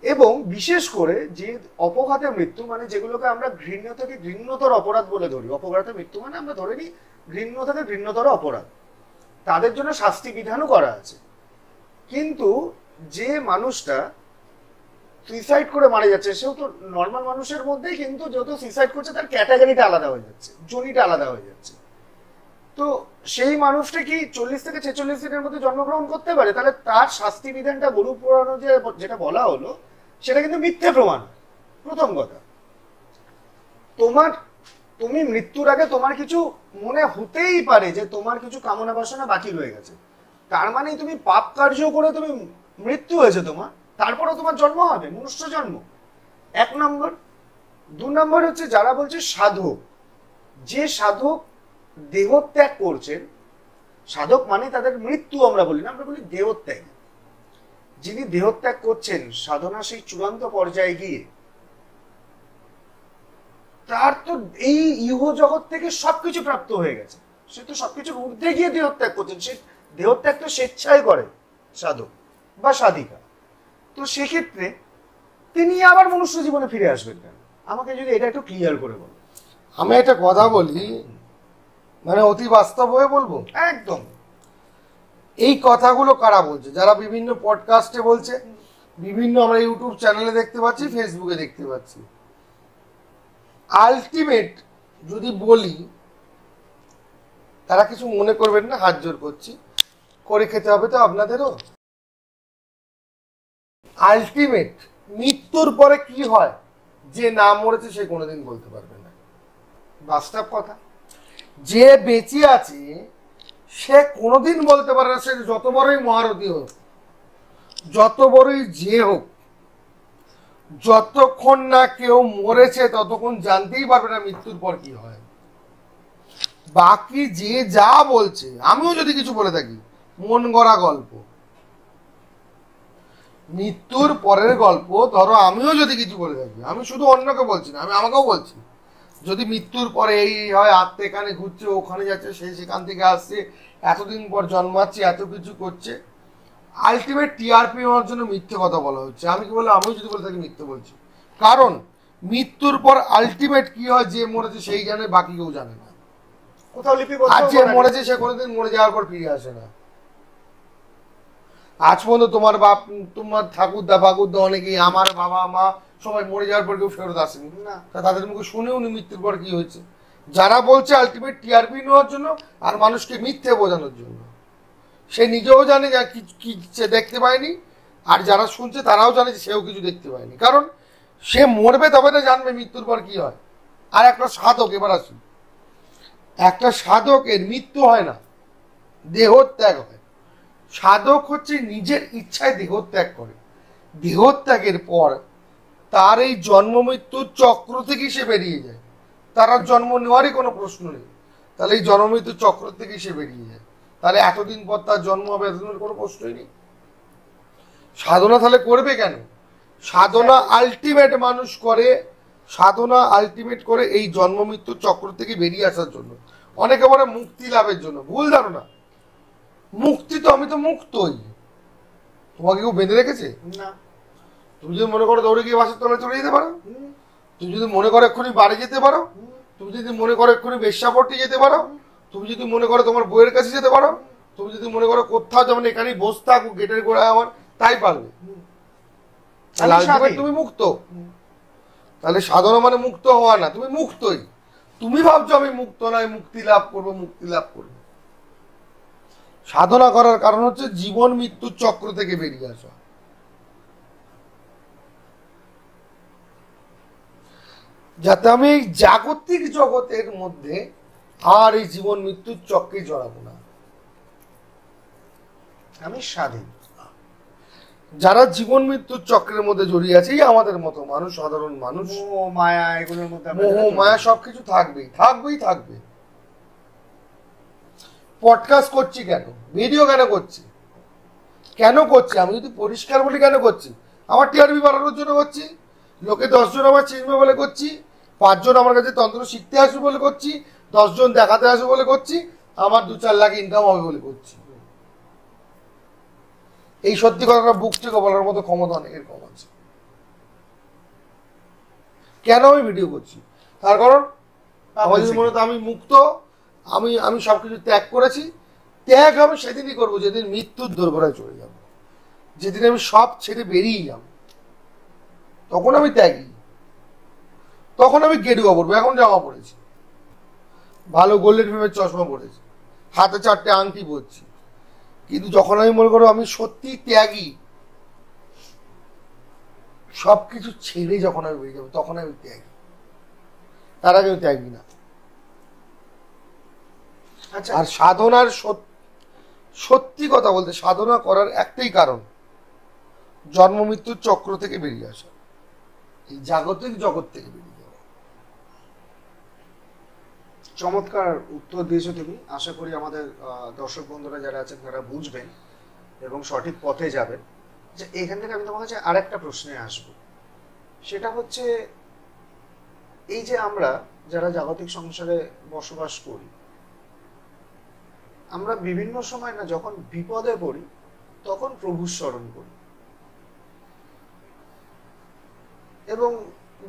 [SPEAKER 1] এবং বিশেষ করে যে অপঘাতে মৃত্যু, মানে যেগুলোকে আমরা ঘৃণ্য থেকে ঘৃণ্যতর অপরাধ বলে ধরি, অপঘাতে মৃত্যু মানে আমরা ধরে নিই ঘৃণ্য থেকে ঘৃণ্যতর অপরাধ, তাদের জন্য শাস্তি বিধানও করা আছে। কিন্তু যে মানুষটা সুইসাইড করে মারা যাচ্ছে, সেও তো নর্মাল মানুষের মধ্যেই, কিন্তু যত সুইসাইড করছে তার ক্যাটাগরিটা আলাদা হয়ে যাচ্ছে, জনিটা আলাদা হয়ে যাচ্ছে। তো সেই মানুষটা কি 40 থেকে 46 দিনের মধ্যে জন্মগ্রহণ করতে পারে? তাহলে তার শাস্তি বিধানটা গরু পুরানো যেটা বলা হলো সেটা কিন্তু মিথ্যে প্রমাণ। প্রথম কথা, তুমি মৃত্যুর আগে তোমার কিছু মনে হতেই পারে যে তোমার কিছু কামনা বাসনা বাকি রয়ে গেছে, তার মানে তুমি পাপ কার্য করে তুমি মৃত্যু হয়েছে তোমার, তারপরেও তোমার জন্ম হবে, মনুষ্য জন্ম, 1 নম্বর। 2 নম্বর হচ্ছে যারা বলছে সাধক, যে সাধক দেহত্যাগ করছেন, সাধক মানে তাদের মৃত্যু আমরা বলি না, আমরা বলি দেহত্যাগ। যিনি দেহত্যাগ করছেন সাধনা সেই চূড়ান্ত পর্যায়ে গিয়ে, তার তো এই ইহ জগৎ থেকে সবকিছু প্রাপ্ত হয়ে গেছে, সে তো সবকিছুর ঊর্ধ্বে গিয়ে দেহত্যাগ করছেন। সে দেহত্যাগ তো স্বেচ্ছায় করে সাধক বা সাধিকা। তো সেক্ষেত্রে তিনি আবার মনুষ্য জীবনে ফিরে আসবেন কেন? আমাকে যদি এটা একটু ক্লিয়ার করে বলো।
[SPEAKER 2] আমি একটা কথা বলি, মানে অতি বাস্তব হয়ে বলবো।
[SPEAKER 1] একদম।
[SPEAKER 2] এই কথাগুলো কারা বলছে? যারা বিভিন্ন পডকাস্টে বলছে, বিভিন্ন আমরা ইউটিউব চ্যানেলে দেখতে পাচ্ছি, ফেসবুকে দেখতে পাচ্ছি। আলটিমেট যদি বলি, তারা কিছু মনে করবেন না, হাত জোর করছি, করে খেতে হবে তো আপনাদেরও। আলটিমেট মৃত্যুর পরে কি হয়, যে না মরেছে সে কোনোদিন বলতে পারবে না।
[SPEAKER 1] বাস্তব কথা।
[SPEAKER 2] যে বেঁচে আছে সে কোনোদিন বলতে পারে না, সে যত বড়ই মহারথী হোক, যত বড়ই যে হোক, যতক্ষণ না কেউ মরেছে ততক্ষণ জানতেই পারবে না মৃত্যুর পর কি হয়। বাকি যে যা বলছে, আমিও যদি কিছু বলে থাকি, মন গড়া গল্প। মৃত্যুর পরের গল্প, ধরো আমিও যদি কিছু বলে থাকি, আমি শুধু অন্যকে বলছি না, আমি আমাকেও বলছি, যদি মৃত্যুর পরে এই হয়, আত্মা এখানে ঘুরছে, ওখানে যাচ্ছে, সে সেখান থেকে আসছে, এতদিন পর জন্মাচ্ছে, এত কিছু করছে, আলটিমেট টিআরপি হওয়ার জন্য মিথ্যে কথা বলা হচ্ছে। আমি কি বললাম? আমিও যদি বলে থাকি মিথ্যে বলছি, কারণ মৃত্যুর পর আলটিমেট কি হয়, যে মরেছে সেই জানে, বাকি কেউ জানে না।
[SPEAKER 1] কোথাও লিপিবদ্ধ
[SPEAKER 2] আর যে মরেছে সে কোনোদিন মরে যাওয়ার পর ফিরে আসে না। আজ পর্যন্ত তোমার বাপ, তোমার ঠাকুরদা ফাকুরদা, অনেকেই, আমার বাবা মা সবাই মরে যাওয়ার পর কেউ ফেরত আসেনি
[SPEAKER 1] না।
[SPEAKER 2] তা তাদের মুখে শুনেও নি মৃত্যুর পর কি হয়েছে। যারা বলছে আলটিমেট টিআরপি নেওয়ার জন্য আর মানুষকে মিথ্যে বোঝানোর জন্য। সে নিজেও জানে যে কি সে দেখতে পায়নি, আর যারা শুনছে তারাও জানে যে সেও কিছু দেখতে পায়নি, কারণ সে মরবে তবে না জানবে মৃত্যুর পর কি হয়। আর একটা সাধক, এবার আসুন, একটা সাধকের মৃত্যু হয় না, দেহত্যাগ হয়। সাধক হচ্ছে নিজের ইচ্ছায় দেহত্যাগ করে, দেহত্যাগের পর তার এই জন্ম মৃত্যুর চক্র থেকে সে বেরিয়ে যায়। তার আর জন্ম নেওয়ারই কোনো প্রশ্ন নেই, তাহলে এই জন্ম মৃত্যুর চক্র থেকে সে বেরিয়ে যায়। তাহলে এতদিন পর তার জন্ম হবে, এতদিনের কোনো প্রশ্নই নেই। সাধনা তাহলে করবে কেন? সাধনা আলটিমেট মানুষ করে, সাধনা আলটিমেট করে এই জন্ম মৃত্যুর চক্র থেকে বেরিয়ে আসার জন্য। অনেকে বলে মুক্তি লাভের জন্য, ভুল ধারণা। মুক্তি তো, আমি তো মুক্তই। তোমাকে কেউ বেঁধে রেখেছে?
[SPEAKER 1] না।
[SPEAKER 2] তুমি যদি মনে করো দৌড়ে গিয়ে বাসের তলায় চলে যেতে পারো, তুমি যদি মনে করো এক্ষুনি বাড়ি যেতে পারো, তুমি যদি মনে করো এক্ষুনি বেশ্যাপট্টি যেতে পারো, তুমি যদি মনে করো তোমার বইয়ের কাছে যেতে পারো, তুমি যদি মনে করো কোথাও যেমন এখানেই বসে থাকো গেটের গোড়ায় আমার, তাই পারবে। তাহলে আলটিমেট তুমি মুক্ত। তাহলে সাধনা মানে মুক্ত হওয়া না, তুমি মুক্তই। তুমি ভাবছো আমি মুক্ত নয়, মুক্তি লাভ করবো, মুক্তি লাভ করবো। সাধনা করার কারণ হচ্ছে জীবন মৃত্যুর চক্র থেকে বেরিয়ে আসা। যাতে আমি এই জাগতিক জগতের মধ্যে আর এই জীবন মৃত্যুর চক্রে জড়াবো না।
[SPEAKER 1] আমি স্বাধীন।
[SPEAKER 2] যারা জীবন মৃত্যুর চক্রের মধ্যে জড়িয়ে আছে, এই আমাদের মতো মানুষ, সাধারণ মানুষ,
[SPEAKER 1] মোহ মায়া এগুলোর মধ্যে
[SPEAKER 2] মোহ মায়া সবকিছু থাকবেই, থাকবেই থাকবে। পডকাস্ট করছি কেন, ভিডিও কেন করছি, কেন করছি? আমি যদি পরিষ্কার বলি কেন করছি, আমার টিআরপি বাড়ানোর জন্য করছি। লোকে 10 জন আমার চিনবে বলে করছি, 5 জন আমার কাছে তন্ত্র শিখতে আসবে বলে করছি, 10 জন দেখাতে আসবে বলে করছি, আমার 2-4 লাখ ইনকাম হবে বলে করছি। এই সত্যি কথাটা বুক থেকে বলার মতো ক্ষমতা অনেকের কম আছে। কেন আমি ভিডিও করছি? তার কারণ আমার যদি মনে হয় আমি মুক্ত, আমি সবকিছু ত্যাগ করেছি। ত্যাগ আমি সেদিনই করবো যেদিন মৃত্যুর দোরগোড়ায় চলে যাব, যেদিন আমি সব ছেড়ে বেরিয়ে যাব, তখন আমি ত্যাগী। তখন আমি গেরুয়া পরবো। এখন জামা পড়েছি, ভালো গোল্ডেন ফ্রেমের চশমা পড়েছি, হাতে 4টে আংটি পরছি, কিন্তু যখন আমি মনে করো আমি সত্যি ত্যাগী, সবকিছু ছেড়ে যখন আমি বেরিয়ে যাবো, তখন আমি ত্যাগী। তার আগে আমি ত্যাগী না।
[SPEAKER 1] আচ্ছা।
[SPEAKER 2] আর সাধনার সত্যি কথা বলতে, সাধনা করার একটাই কারণ, জন্ম মৃত্যুর চক্র থেকে বেরিয়ে আসা, এই জাগতিক জগৎ থেকে বেরিয়ে যাওয়া।
[SPEAKER 1] চমৎকার উত্তর দিয়েছো তুমি। আশা করি আমাদের দর্শক বন্ধুরা যারা আছেন তারা বুঝবেন এবং সঠিক পথে যাবেন। যে এখান থেকে আমি তোমার কাছে আরেকটা প্রশ্নে আসবো, সেটা হচ্ছে এই যে আমরা যারা জাগতিক সংসারে বসবাস করি, আমরা বিভিন্ন সময় না যখন বিপদে পড়ি তখন প্রভুর স্মরণ করি, এবং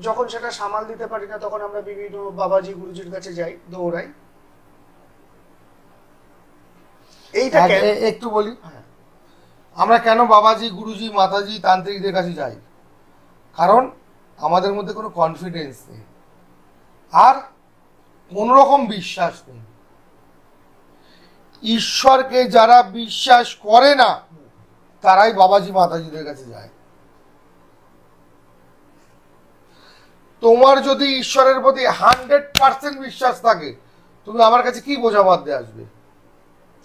[SPEAKER 1] যখন সেটা সামাল দিতে পারি না তখন আমরা বিভিন্ন বাবাজি গুরুজির কাছে যাই, দৌড়াই। এইটা
[SPEAKER 2] একটু বলি, আমরা কেন বাবাজি গুরুজি মাতাজি তান্ত্রিকদের কাছে যাই? কারণ আমাদের মধ্যে কোনো কনফিডেন্স নেই আর কোন রকম বিশ্বাস নেই। ঈশ্বরকে যারা বিশ্বাস করে না তারাই বাবাজি মাতাজিদের কাছে যায়। তোমার যদি ঈশ্বরের প্রতি 100% বিশ্বাস থাকে, তুমি আমার কাছে কি বোঝা বাঁধতে আসবে?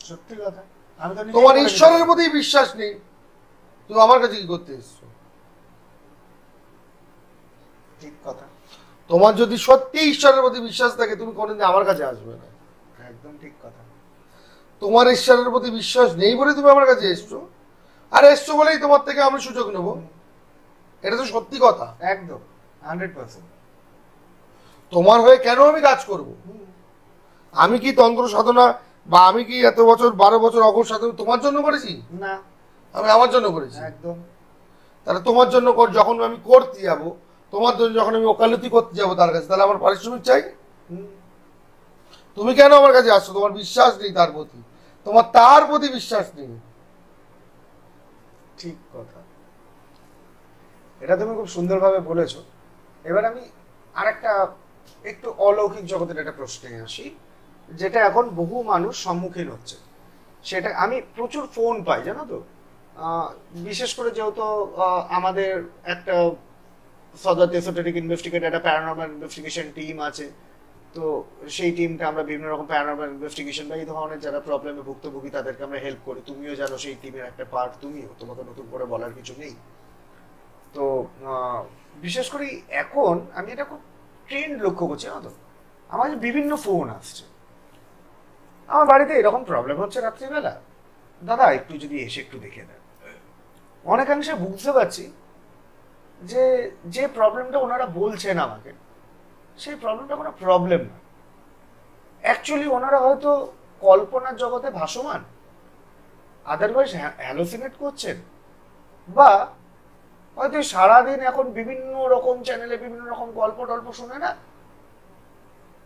[SPEAKER 1] সত্যি কথা, আমি তো
[SPEAKER 2] তোমার ঈশ্বরের প্রতি বিশ্বাস নেই, তুমি আমার কাছে কি করতে এসছো?
[SPEAKER 1] ঠিক কথা।
[SPEAKER 2] তোমার যদি সত্যি ঈশ্বরের প্রতি বিশ্বাস থাকে, তুমি কোনোদিন আমার কাছে আসবে না।
[SPEAKER 1] একদম ঠিক কথা।
[SPEAKER 2] তোমার ঈশ্বরের প্রতি বিশ্বাস নেই বলে তুমি আমার কাছে এসছো, আর এসছো বলেই তোমার থেকে আমি সুযোগ নেব, এটা তো সত্যি কথা।
[SPEAKER 1] একদম 100%।
[SPEAKER 2] তোমার হয়ে কেন আমি কাজ করব? আমি কি তন্ত্র সাধনা বা আমি কি এত বছর 12 বছর অঘোর সাধনা তোমার জন্য করেছি?
[SPEAKER 1] না,
[SPEAKER 2] আমি আমার জন্য করেছি।
[SPEAKER 1] একদম।
[SPEAKER 2] তাহলে তোমার জন্য যখন আমি করতে যাব, তোমার জন্য যখন আমি ওকালতি করতে যাব তার কাছে, তাহলে আমার পারিশ্রমিক চাই। তুমি কেন আমার কাছে আসছো? তোমার বিশ্বাস নেই তার প্রতি, তোমার তার প্রতি বিশ্বাস নেই।
[SPEAKER 1] ঠিক কথা, এটা তুমি খুব সুন্দরভাবে বলেছো। এবার আমি আরেকটা একটু অলৌকিক জগতের একটা প্রশ্নে আসি, যেটা এখন বহু মানুষ সম্মুখীন হচ্ছে। সেটা আমি প্রচুর ফোন পাই, জানো তো। বিশেষ করে যেহেতু আমাদের একটা সদার্থ এসোটেরিক ইনভেস্টিগেট, একটা প্যারানর্মাল ইনভেস্টিগেশন টিম আছে। তো সেই টিমটা আমরা বিভিন্ন রকম প্যারানর্মাল ইনভেস্টিগেশন বা এই ধরনের যারা প্রবলেমে ভুক্তভোগী তাদেরকে আমরা হেল্প করি। তুমিও জানো সেই টিমের একটা পার্ট, তুমিও, তোমাকে নতুন করে বলার কিছু নেই। তো বিশেষ করে এখন আমি এটা খুব ট্রেন্ড লক্ষ্য করছি, জানো তো। আমার বিভিন্ন ফোন আসছে, আমার বাড়িতে এরকম প্রবলেম হচ্ছে রাত্রিবেলা, দাদা একটু যদি এসে একটু দেখে দেন। অনেকাংশে বুঝতে পারছি যে যে প্রবলেমটা ওনারা বলছেন আমাকে, সেই প্রবলেমটা কোনো প্রবলেম না। অ্যাকচুয়ালি ওনারা হয়তো কল্পনার জগতে ভাসমান, আদারওয়াইজ হ্যালোসিনেট করছেন, বা হয়তো সারাদিন এখন বিভিন্ন রকম চ্যানেলে বিভিন্ন রকম গল্প টল্প শুনে না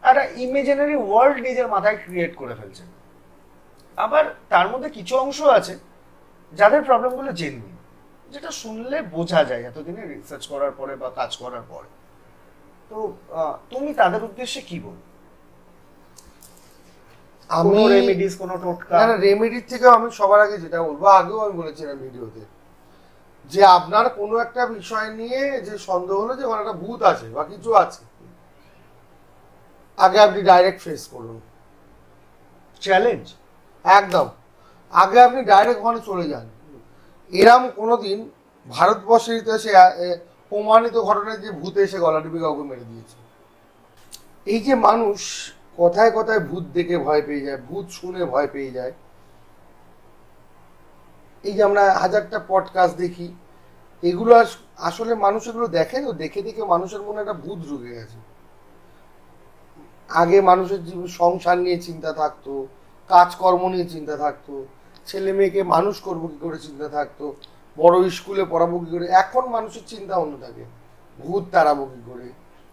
[SPEAKER 1] একটা ইমেজিনারি ওয়ার্ল্ড নিজের মাথায় ক্রিয়েট করে ফেলছেন। আবার তার মধ্যে কিছু অংশ আছে যাদের প্রবলেমগুলো জেনুইন, যেটা শুনলে বোঝা যায় এতদিনে রিসার্চ করার পরে বা কাজ করার পরে। তো তুমি তাদের উদ্দেশ্যে কি বল?
[SPEAKER 2] আমি
[SPEAKER 1] রেমেডিস, কোনো টোটকা?
[SPEAKER 2] না, রেমেডির থেকে আমি সবার আগে যেটা বলবো, আগেও আমি বলেছিলাম ভিডিওতে, যে আপনার কোনো একটা বিষয় নিয়ে যে সন্দেহ হলো যে ওখানে একটা ভূত আছে বা কিছু আছে, আগে আপনি ডাইরেক্ট ফেস করুন।
[SPEAKER 1] চ্যালেঞ্জ
[SPEAKER 2] একদম আগে আপনি ডাইরেক্ট ওখানে চলে যান। এরম কোনোদিন ভারতবর্ষের ইতিহাসে প্রমাণিত ঘটনা যে ভূত এসে গলা টিপে কাউকে মেরে দিয়েছে। এই যে মানুষ কথায় কথায় ভূত দেখে ভয় পেয়ে যায়, ভূত শুনে ভয় পেয়ে যায়, এই যে আমরা হাজারটা পডকাস্ট দেখি, এগুলো আসলে মানুষ এগুলো দেখে তো, দেখে দেখে মানুষের মনে একটা ভূত ঢুকে গেছে। আগে মানুষের জীবন সংসার নিয়ে চিন্তা থাকতো, কাজকর্ম নিয়ে চিন্তা থাকতো, ছেলে মেয়েকে মানুষ করবো কি করে চিন্তা থাকতো, বড় স্কুলে পড়াবো কি করে। এখন মানুষের চিন্তা অন্য থাকে, ভূত তাড়াবো কি করে,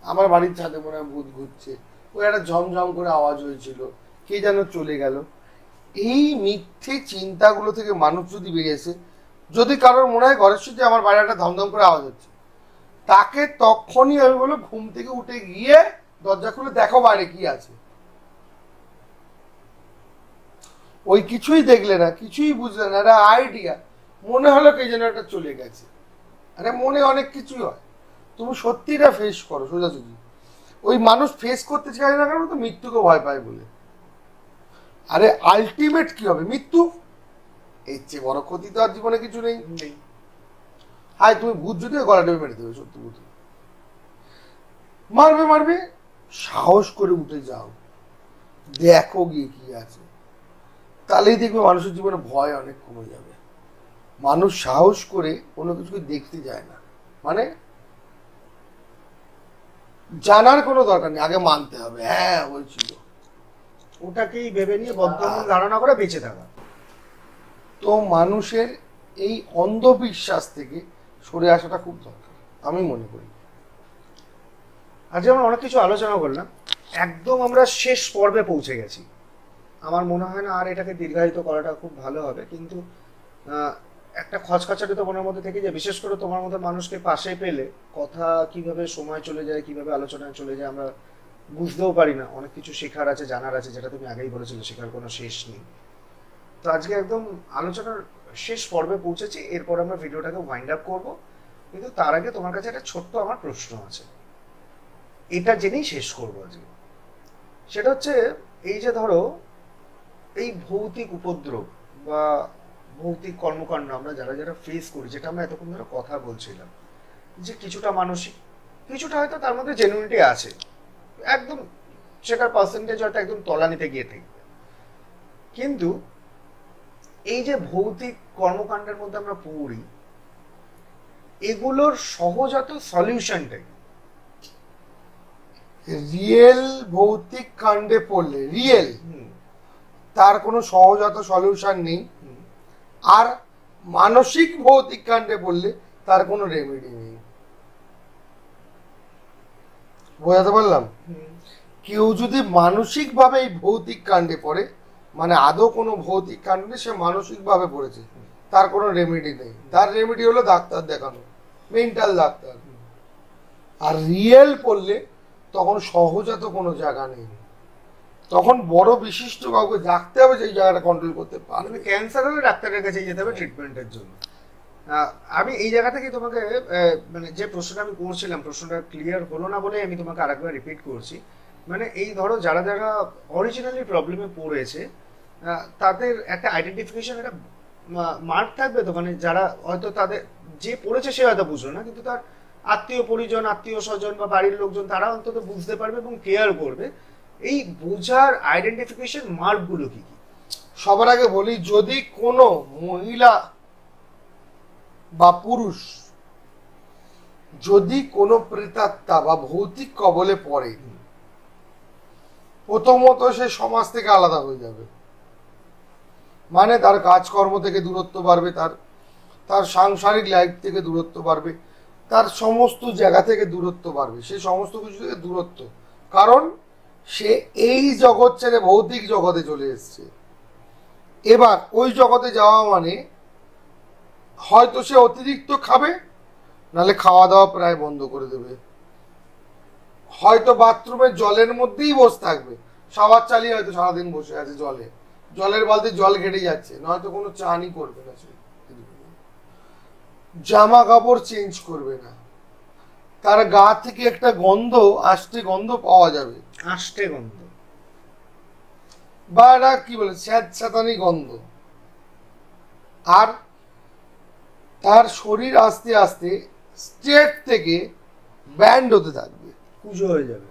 [SPEAKER 2] আমার বাড়ির ছাদে মনে হয় ভূত ঘুরছে, ওই একটা ঝমঝম করে আওয়াজ হয়েছিল, কে যেন চলে গেল। এই মিথ্যে চিন্তাগুলো থেকে মানুষ যদি বেরিয়েছে, যদি কারোর মনে হয় ঘরের সাথে আমার বাইরে একটা ধমধম করে আওয়াজ হচ্ছে, তাকে তখনই আমি বলবো ঘুম থেকে উঠে গিয়ে দরজা খুলে দেখো বাইরে কি আছে। ওই কিছুই দেখলে না, কিছুই বুঝলে না, একটা আইডিয়া মনে হলো কে যেন একটা চলে গেছে। আরে মনে অনেক কিছুই হয়, তুমি সত্যিটা ফেস করো সোজাসুজি। ওই মানুষ ফেস করতে চায় না কারণ তো মৃত্যুকে ভয় পায় বলে। আরে আলটিমেট কি হবে? মৃত্যু। এর চেয়ে বড় ক্ষতি তো আর জীবনে কিছু নেই। হাই তুমি ভূত যদি গলা টেপে মেরে দেবে, সত্যি ভূত মারবে মারবে, সাহস করে উঠে যাও। দেখো গিয়ে কি আছে, তাহলেই দেখবে মানুষের জীবনে ভয় অনেক কমে যাবে। মানুষ সাহস করে কোনো কিছুকে দেখতে যায় না, মানে জানার কোনো দরকার নেই, আগে মানতে হবে হ্যাঁ হয়েছিল,
[SPEAKER 1] ওটাকেই ভেবে নিয়ে বদ্ধমূল ধারণা করে বেঁচে থাকা।
[SPEAKER 2] তো মানুষের এই অন্ধবিশ্বাস থেকে সরে আসাটা খুব দরকার আমি মনে করি।
[SPEAKER 1] আজকে আমরা অনেক কিছু আলোচনা করলাম, একদম আমরা শেষ পর্বে পৌঁছে গেছি। আমার মনে হয় না আর এটাকে দীর্ঘায়িত করাটা খুব ভালো হবে, কিন্তু একটা খচখচাটি তো মনের মধ্যে থেকে যায়, বিশেষ করে তোমার মতো মানুষকে পাশে পেলে কথা কিভাবে সময় চলে যায়, কিভাবে আলোচনায় চলে যায় আমরা বুঝতেও পারি না। অনেক কিছু শেখার আছে, জানার আছে, যেটা তুমি আগেই বলেছিলে শেখার কোনো শেষ নেই। তো আজকে একদম আলোচনার শেষ পর্বে পৌঁছেছি, এরপর আমরা ভিডিওটাকে ওয়াইন্ড আপ করবো। কিন্তু তার আগে তোমার কাছে একটা ছোট্ট আমার প্রশ্ন আছে, এটা জেনেই শেষ করবো আজকে। সেটা হচ্ছে, এই যে ধরো এই ভৌতিক উপদ্রব বা ভৌতিক কর্মকাণ্ড আমরা যারা যারা ফেস করি, যেটা আমরা এতক্ষণ ধরে কথা বলছিলাম, যে কিছুটা মানসিক, কিছুটা হয়তো তার মধ্যে জেনুইনিটি আছে, একদম সেটার পার্সেন্টেজ হয়তো একদম তলানিতে গিয়ে থাকবে, কিন্তু এই যে ভৌতিক কর্মকাণ্ডের মধ্যে আমরা পড়ি, এগুলোর সহজাত সলিউশনটাই
[SPEAKER 2] রিয়েল ভৌতিক কাণ্ডে পড়লে রিয়েল তার কোনো সহজাত সলিউশন নেই, আর মানসিক ভৌতিক কাণ্ডে পড়লে তার কোনো রেমেডি নেই। বোঝাতে পারলাম? কেউ যদি মানসিক ভাবে এই ভৌতিক কাণ্ডে পড়ে, মানে আদৌ কোনো ভৌতিক কাণ্ডে সে মানসিক ভাবে পড়েছে, তার কোনো রেমেডি নেই। তার রেমেডি হলো ডাক্তার দেখানো, মেন্টাল ডাক্তার। আর রিয়েল পড়লে তখন সহজাত কোনো জায়গা নেই, তখন বড় বিশিষ্ট কাউকে ডাকতে হবে সেই জায়গাটা কন্ট্রোল করতে পারবে।
[SPEAKER 1] ক্যান্সার হলে ডাক্তারের কাছে যেতে হবে ট্রিটমেন্টের জন্য। আমি এই জায়গা থেকে তোমাকে মানে যে প্রশ্নটা আমি করছিলাম, প্রশ্নটা ক্লিয়ার হলো না বলে আমি তোমাকে আরেকবার রিপিট করছি। মানে এই ধরো যারা যারা অরিজিনালি প্রবলেমে পড়েছে, তাদের একটা আইডেন্টিফিকেশন, একটা মার্ক থাকবে তো, মানে যারা হয়তো তাদের যে পড়েছে সে হয়তো বুঝলো না, কিন্তু তার আত্মীয় পরিজন, আত্মীয় স্বজন বা বাড়ির লোকজন তারা অন্তত বুঝতে পারবে এবং কেয়ার করবে। এই বোঝার আইডেন্টিফিকেশন মার্কগুলো কি কি?
[SPEAKER 2] সবার আগে বলি, যদি কোনো মহিলা বা পুরুষ যদি কোনো প্রেতাত্মা বা ভৌতিক কবলে পড়ে, প্রথমত সে সমাজ থেকে আলাদা হয়ে যাবে, মানে তার কাজকর্ম থেকে দূরত্ব বাড়বে, তার সাংসারিক লাইফ থেকে দূরত্ব বাড়বে, তার সমস্ত জায়গা থেকে দূরত্ব বাড়বে, সে সমস্ত কিছু থেকে দূরত্ব, কারণ সে এই জগৎ ছেড়ে ভৌতিক জগতে চলে এসছে। এবার ওই জগতে যাওয়া মানে হয়তো সে অতিরিক্ত খাবে, নাহলে খাওয়া দাওয়া প্রায় বন্ধ করে দেবে, হয়তো বাথরুমের জলের মধ্যেই বসে থাকবে, শাওয়ার চালিয়ে হয়তো সারাদিন বসে আছে জলের বালতি জল ঘেটে যাচ্ছে, নয়তো কোনো চানই করবে না, সে জামা কাপড় চেঞ্জ করবে না, তার গা থেকে একটা গন্ধ, আষ্টে গন্ধ পাওয়া যাবে,
[SPEAKER 1] আষ্টে গন্ধ
[SPEAKER 2] বা এটা কি বলে স্যাঁতস্যাঁতানি গন্ধ, আর তার শরীর আস্তে আস্তে স্ট্রেট থেকে ব্যান্ড হতে থাকবে,
[SPEAKER 1] পুজো হয়ে যাবে।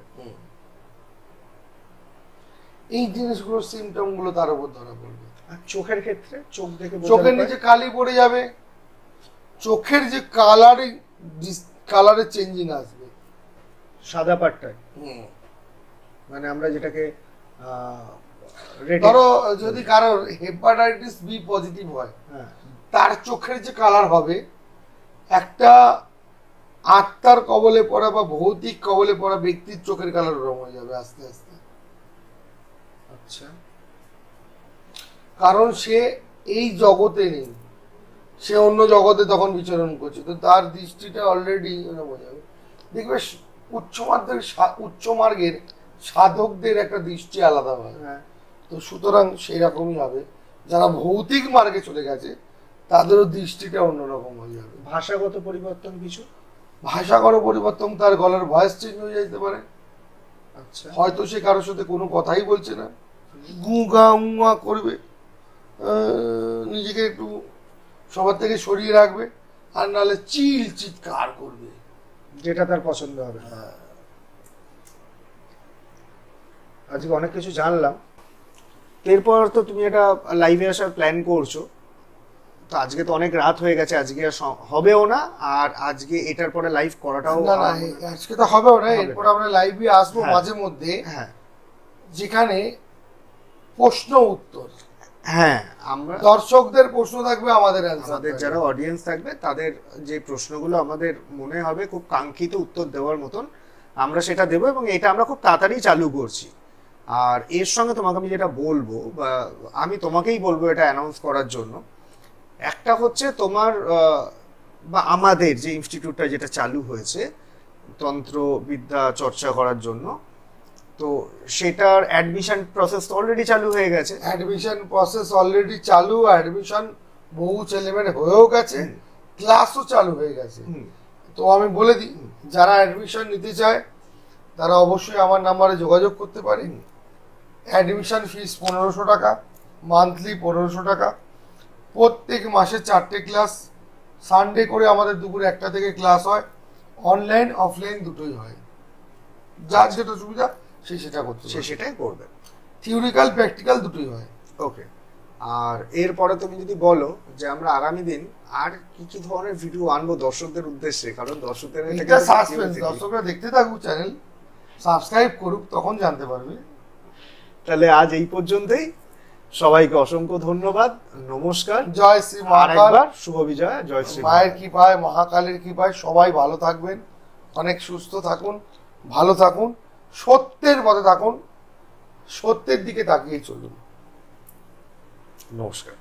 [SPEAKER 2] এই জিনিসগুলো সিমটম গুলো তার উপর ধরা পড়বে।
[SPEAKER 1] আর চোখের ক্ষেত্রে চোখ দেখে
[SPEAKER 2] চোখের নিচে কালি পড়ে যাবে, চোখের যে কালারের চেঞ্জিং আসবে,
[SPEAKER 1] সাদা পাটটায়, মানে আমরা যেটাকে
[SPEAKER 2] ধরো যদি কারোর হেপাটাইটিস বি পজিটিভ হয়, তার চোখের যে কালার হবে, একটা আত্মার কবলে পড়া বা ভৌতিক কবলে পড়া ব্যক্তির চোখের কালার রং হয়ে যাবে আস্তে আস্তে।
[SPEAKER 1] আচ্ছা,
[SPEAKER 2] কারণ সে এই জগতে নেই, সে অন্য জগতে তখন বিচরণ করছে, তো তার দৃষ্টিটা অলরেডি বোঝাবে। দেখবে উচ্চ মার্গের সাধকদের একটা দৃষ্টি আলাদা হয়, তো সুতরাং সেই রকমই হবে যারা ভৌতিক মার্গে চলে গেছে তাদেরও দৃষ্টিটা অন্যরকম হয়ে যাবে।
[SPEAKER 1] ভাষাগত পরিবর্তন কিছু?
[SPEAKER 2] ভাষাগত পরিবর্তন, তার গলার ভয়েস চেঞ্জ হয়ে যেতে পারে।
[SPEAKER 1] আচ্ছা,
[SPEAKER 2] হয়তো সে কারোর সাথে কোনো কথাই বলছে না, গুগা উঙা করবে, নিজেকে একটু সবার থেকে সরিয়ে রাখবে, আর নাহলে চিৎকার করবে,
[SPEAKER 1] যেটা তার পছন্দ হবে। আজকে অনেক কিছু জানলাম। এরপর তো তুমি একটা লাইভে আসার প্ল্যান করছো, তো আজকে তো অনেক রাত হয়ে গেছে, আজকে আর হবেও না, আর আজকে এটার পরে লাইভ করাটাও
[SPEAKER 2] না না, আজকে তো হবেও না।
[SPEAKER 1] হবে
[SPEAKER 2] এরপর
[SPEAKER 1] না।
[SPEAKER 2] আমরা লাইভে আসবো
[SPEAKER 1] হ্যাঁ।
[SPEAKER 2] মাঝে মধ্যে,
[SPEAKER 1] হ্যাঁ
[SPEAKER 2] যেখানে প্রশ্ন উত্তর,
[SPEAKER 1] হ্যাঁ আমরা
[SPEAKER 2] দর্শকদের প্রশ্ন থাকবে, আমাদের অ্যান্সার
[SPEAKER 1] আমাদের যারা অডিয়েন্স থাকবে তাদের যে প্রশ্নগুলো আমাদের মনে হবে খুব কাঙ্ক্ষিত উত্তর দেওয়ার মতন, আমরা সেটা দেবো, এবং এটা আমরা খুব তাড়াতাড়ি চালু করছি। আর এর সঙ্গে তোমাকে আমি যেটা বলবো, বা আমি তোমাকেই বলবো এটা অ্যানাউন্স করার জন্য, একটা হচ্ছে তোমার বা আমাদের যে ইনস্টিটিউটটা যেটা চালু হয়েছে তন্ত্রবিদ্যা চর্চা করার জন্য, তো সেটার অ্যাডমিশন প্রসেস তো অলরেডি চালু হয়ে গেছে।
[SPEAKER 2] অ্যাডমিশন প্রসেস অলরেডি চালু, অ্যাডমিশন বহু ছেলেমেয়ে হয়েও গেছে, ক্লাসও চালু হয়ে গেছে। তো আমি বলে দিই, যারা অ্যাডমিশন নিতে চায় তারা অবশ্যই আমার নাম্বারে যোগাযোগ করতে পারে। অ্যাডমিশন ফিস 1500 টাকা, মান্থলি 1500 টাকা। প্রত্যেক মাসে 4টে ক্লাস, সানডে করে আমাদের দুপুর 1টা থেকে ক্লাস হয়, অনলাইন অফলাইন দুটোই হয়। যার যেটা সুবিধা সে সেটা করতে
[SPEAKER 1] সে সেটাই করবে।
[SPEAKER 2] থিওরিক্যাল প্র্যাকটিক্যাল দুটোই হয়।
[SPEAKER 1] ওকে, আর এরপরে তুমি যদি বলো যে আমরা আগামী দিন আর কি কি ধরনের ভিডিও আনবো দর্শকদের উদ্দেশ্যে, কারণ দর্শকদের
[SPEAKER 2] এটা সাসপেন্স, দর্শকরা দেখতে থাকুক, চ্যানেল সাবস্ক্রাইব করুক, তখন জানতে পারবে।
[SPEAKER 1] তাহলে আজ এই পর্যন্তই, সবাইকে অসংখ্য ধন্যবাদ, নমস্কার,
[SPEAKER 2] জয় শ্রী
[SPEAKER 1] আর
[SPEAKER 2] মহাকাল।
[SPEAKER 1] একবার শুভ বিজয়া, জয় শ্রী
[SPEAKER 2] মায়ের কৃপায়, মহাকালের কৃপায় সবাই ভালো থাকবেন, অনেক সুস্থ থাকুন, ভালো থাকুন, সত্যের পথে থাকুন, সত্যের দিকে তাকিয়ে চলুন।
[SPEAKER 1] নমস্কার।